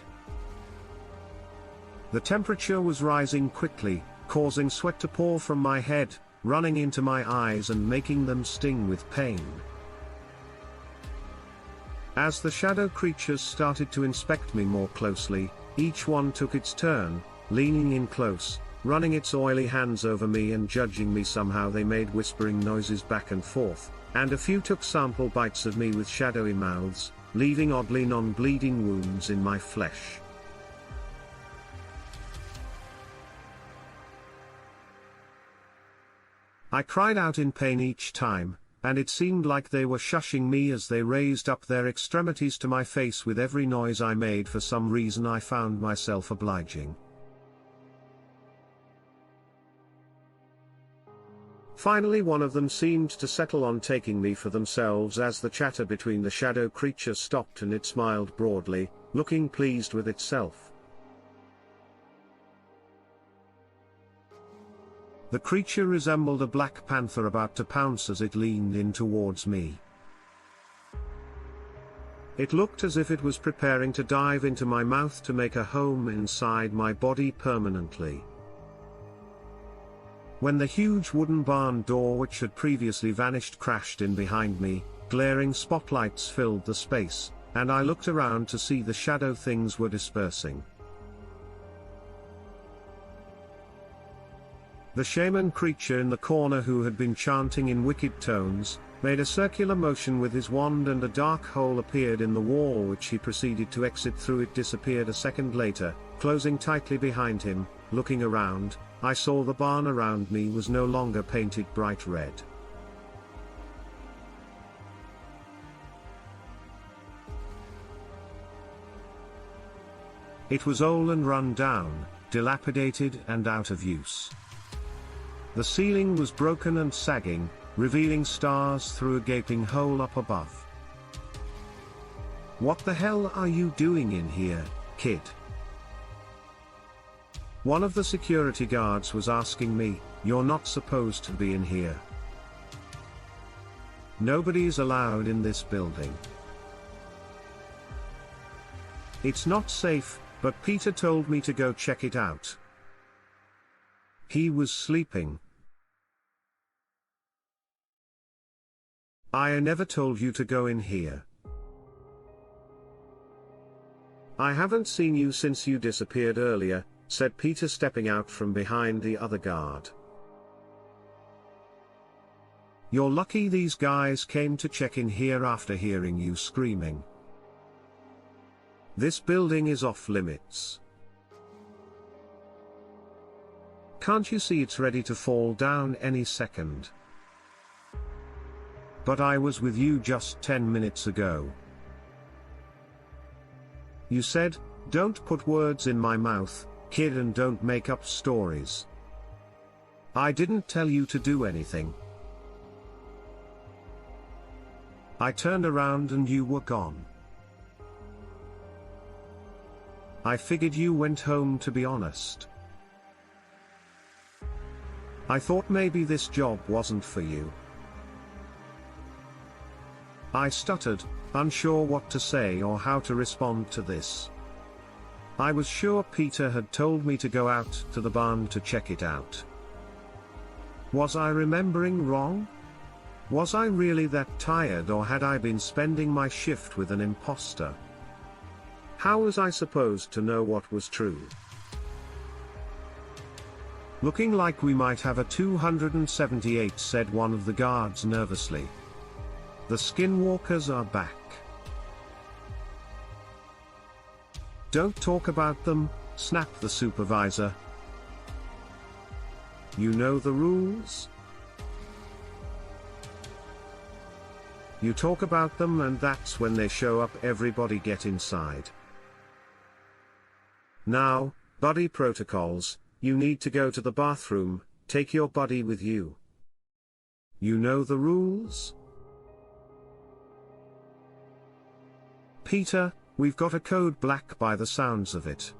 The temperature was rising quickly, causing sweat to pour from my head, running into my eyes and making them sting with pain. As the shadow creatures started to inspect me more closely, each one took its turn, leaning in close, running its oily hands over me and judging me. Somehow they made whispering noises back and forth, and a few took sample bites of me with shadowy mouths, leaving oddly non-bleeding wounds in my flesh. I cried out in pain each time, and it seemed like they were shushing me as they raised up their extremities to my face with every noise I made. For some reason I found myself obliging. Finally one of them seemed to settle on taking me for themselves as the chatter between the shadow creatures stopped, and it smiled broadly, looking pleased with itself. The creature resembled a black panther about to pounce as it leaned in towards me. It looked as if it was preparing to dive into my mouth to make a home inside my body permanently. When the huge wooden barn door which had previously vanished crashed in behind me, glaring spotlights filled the space, and I looked around to see the shadow things were dispersing. The shaman creature in the corner, who had been chanting in wicked tones, made a circular motion with his wand and a dark hole appeared in the wall which he proceeded to exit through. It disappeared a second later, closing tightly behind him. Looking around, I saw the barn around me was no longer painted bright red. It was old and run down, dilapidated and out of use. The ceiling was broken and sagging, revealing stars through a gaping hole up above. "What the hell are you doing in here, kid?" One of the security guards was asking me. "You're not supposed to be in here. Nobody's allowed in this building. It's not safe, but Peter told me to go check it out. He was sleeping." "I never told you to go in here." "I haven't seen you since you disappeared earlier," said Peter, stepping out from behind the other guard. "You're lucky these guys came to check in here after hearing you screaming. This building is off limits. Can't you see it's ready to fall down any second? But I was with you just 10 minutes ago. You said, 'Don't put words in my mouth, kid, and don't make up stories.' I didn't tell you to do anything. I turned around and you were gone. I figured you went home, to be honest. I thought maybe this job wasn't for you. I stuttered, unsure what to say or how to respond to this. I was sure Peter had told me to go out to the barn to check it out. Was I remembering wrong? Was I really that tired, or had I been spending my shift with an imposter? How was I supposed to know what was true? Looking like we might have a 278, said one of the guards nervously. The Skinwalkers are back. Don't talk about them, snapped the supervisor. You know the rules? You talk about them and that's when they show up. Everybody get inside. Now, buddy protocols, you need to go to the bathroom, take your buddy with you. You know the rules? Peter, we've got a code black by the sounds of it.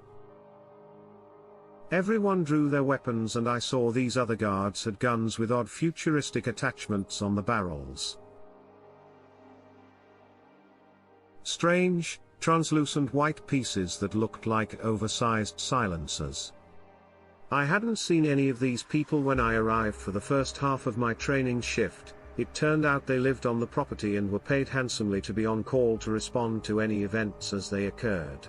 Everyone drew their weapons and I saw these other guards had guns with odd futuristic attachments on the barrels. Strange, translucent white pieces that looked like oversized silencers. I hadn't seen any of these people when I arrived for the first half of my training shift. It turned out they lived on the property and were paid handsomely to be on call to respond to any events as they occurred.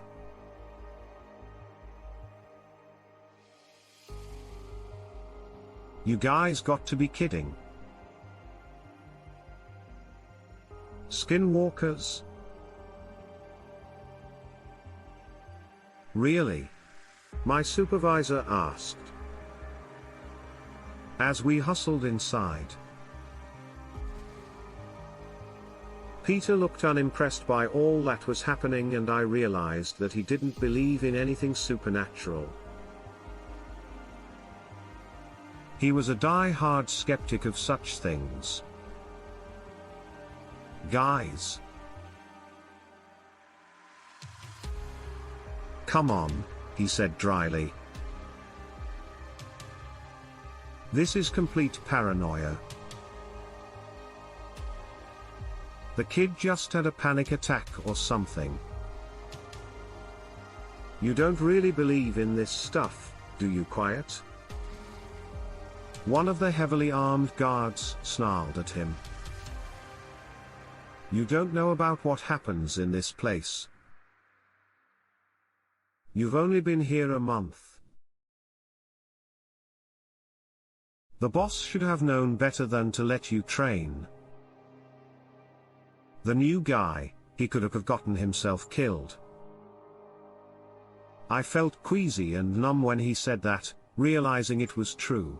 You guys got to be kidding. Skinwalkers? Really? My supervisor asked. As we hustled inside. Peter looked unimpressed by all that was happening, and I realized that he didn't believe in anything supernatural. He was a die-hard skeptic of such things. Guys. Come on, he said dryly. This is complete paranoia. The kid just had a panic attack or something. You don't really believe in this stuff, do you, Quiet? One of the heavily armed guards snarled at him. You don't know about what happens in this place. You've only been here a month. The boss should have known better than to let you train. The new guy, he could have gotten himself killed. I felt queasy and numb when he said that, realizing it was true.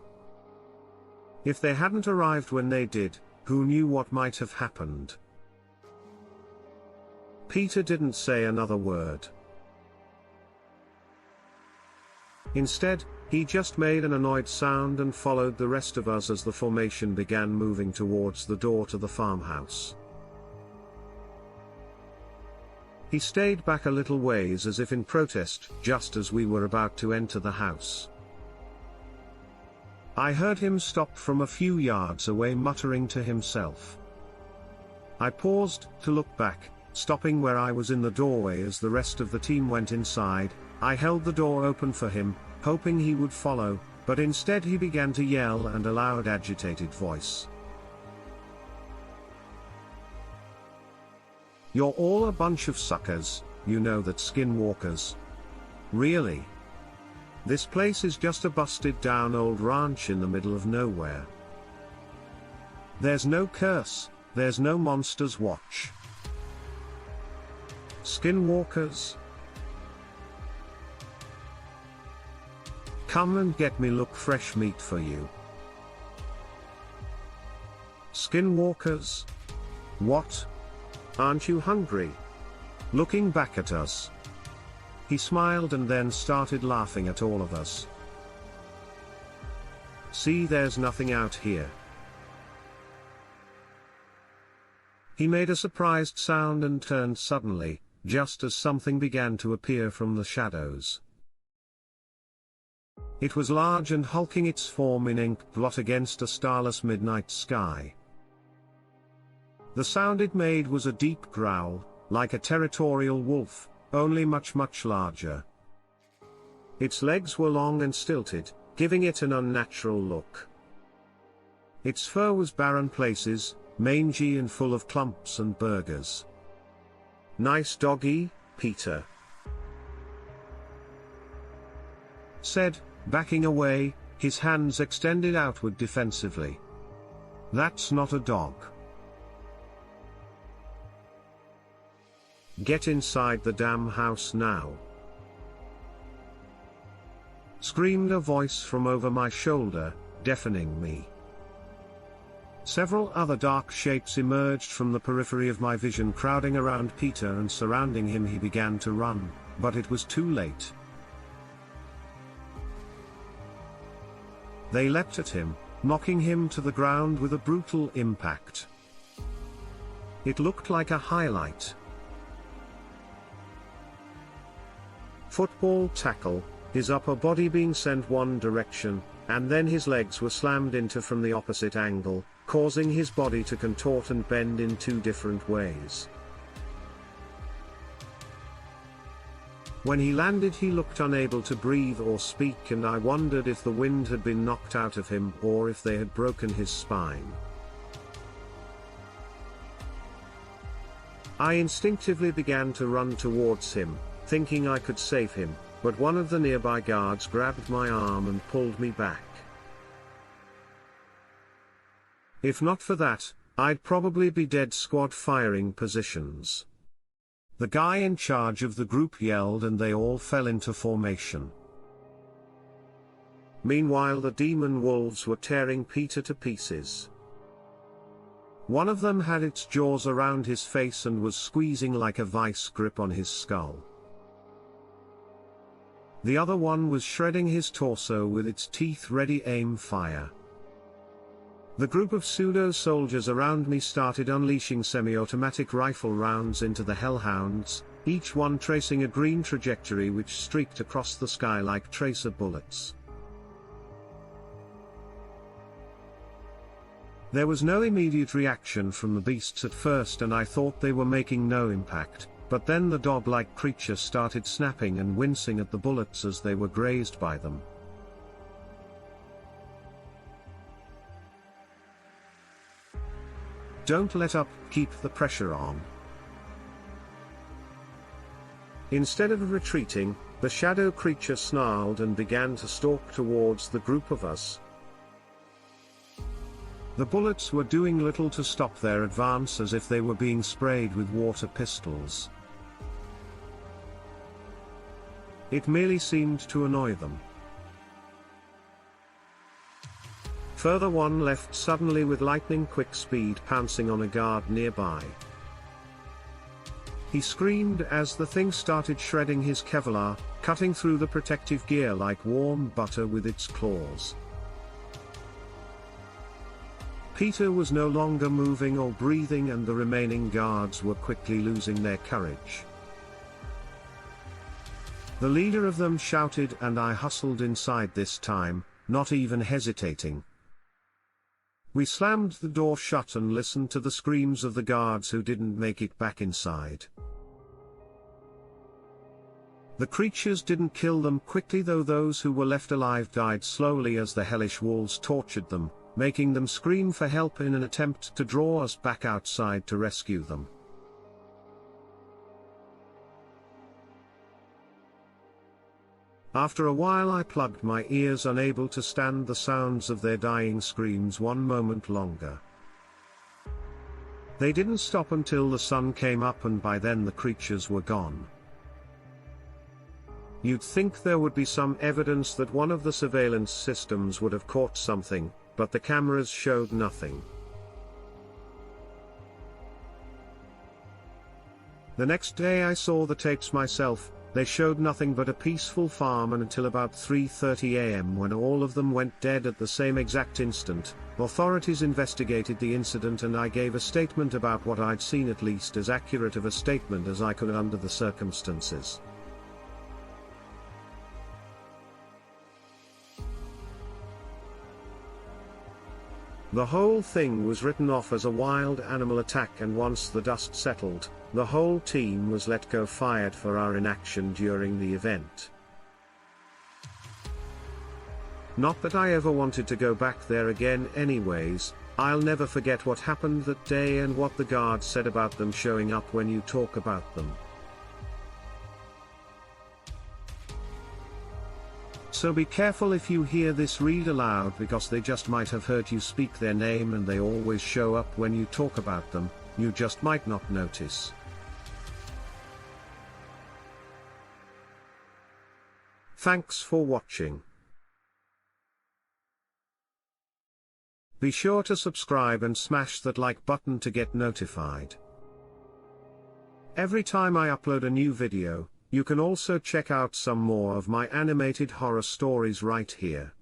If they hadn't arrived when they did, who knew what might have happened? Peter didn't say another word. Instead, he just made an annoyed sound and followed the rest of us as the formation began moving towards the door to the farmhouse. He stayed back a little ways as if in protest, just as we were about to enter the house. I heard him stop from a few yards away, muttering to himself. I paused to look back, stopping where I was in the doorway as the rest of the team went inside. I held the door open for him, hoping he would follow, but instead he began to yell in a loud, agitated voice. You're all a bunch of suckers, you know that, Skinwalkers. Really? This place is just a busted down old ranch in the middle of nowhere. There's no curse, there's no monsters. Watch. Skinwalkers? Come and get me look fresh meat for you. Skinwalkers? What? Aren't you hungry? Looking back at us. He smiled and then started laughing at all of us. See, there's nothing out here. He made a surprised sound and turned suddenly, just as something began to appear from the shadows. It was large and hulking, its form in ink blot against a starless midnight sky. The sound it made was a deep growl, like a territorial wolf, only much larger. Its legs were long and stilted, giving it an unnatural look. Its fur was barren places, mangy and full of clumps and burgers. "Nice doggy, Peter," said, backing away, his hands extended outward defensively. "That's not a dog. Get inside the damn house now," screamed a voice from over my shoulder, deafening me. Several other dark shapes emerged from the periphery of my vision, crowding around Peter and surrounding him. He began to run, but it was too late. They leapt at him, knocking him to the ground with a brutal impact. It looked like a highlight football tackle, his upper body being sent one direction, and then his legs were slammed into from the opposite angle, causing his body to contort and bend in two different ways. When he landed, he looked unable to breathe or speak, and I wondered if the wind had been knocked out of him or if they had broken his spine. I instinctively began to run towards him, thinking I could save him, but one of the nearby guards grabbed my arm and pulled me back. If not for that, I'd probably be dead. Squad firing positions. The guy in charge of the group yelled and they all fell into formation. Meanwhile, the demon wolves were tearing Peter to pieces. One of them had its jaws around his face and was squeezing like a vice grip on his skull. The other one was shredding his torso with its teeth, ready aim fire. The group of pseudo-soldiers around me started unleashing semi-automatic rifle rounds into the hellhounds, each one tracing a green trajectory which streaked across the sky like tracer bullets. There was no immediate reaction from the beasts at first, and I thought they were making no impact, but then the dog-like creature started snapping and wincing at the bullets as they were grazed by them. Don't let up, keep the pressure on. Instead of retreating, the shadow creature snarled and began to stalk towards the group of us. The bullets were doing little to stop their advance, as if they were being sprayed with water pistols. It merely seemed to annoy them. Further, one left suddenly with lightning-quick speed, pouncing on a guard nearby. He screamed as the thing started shredding his Kevlar, cutting through the protective gear like warm butter with its claws. Peter was no longer moving or breathing, and the remaining guards were quickly losing their courage. The leader of them shouted, and I hustled inside this time, not even hesitating. We slammed the door shut and listened to the screams of the guards who didn't make it back inside. The creatures didn't kill them quickly, though. Those who were left alive died slowly as the hellish wolves tortured them, making them scream for help in an attempt to draw us back outside to rescue them. After a while I plugged my ears, unable to stand the sounds of their dying screams one moment longer. They didn't stop until the sun came up, and by then the creatures were gone. You'd think there would be some evidence that one of the surveillance systems would have caught something, but the cameras showed nothing. The next day I saw the tapes myself, They showed nothing but a peaceful farm until about 3:30 a.m. when all of them went dead at the same exact instant. Authorities investigated the incident and I gave a statement about what I'd seen, at least as accurate of a statement as I could under the circumstances. The whole thing was written off as a wild animal attack, and once the dust settled, the whole team was let go, fired for our inaction during the event. Not that I ever wanted to go back there again anyways. I'll never forget what happened that day and what the guards said about them showing up when you talk about them. So be careful if you hear this read aloud, because they just might have heard you speak their name and they always show up when you talk about them. You just might not notice. Thanks for watching. Be sure to subscribe and smash that like button to get notified every time I upload a new video. You can also check out some more of my animated horror stories right here.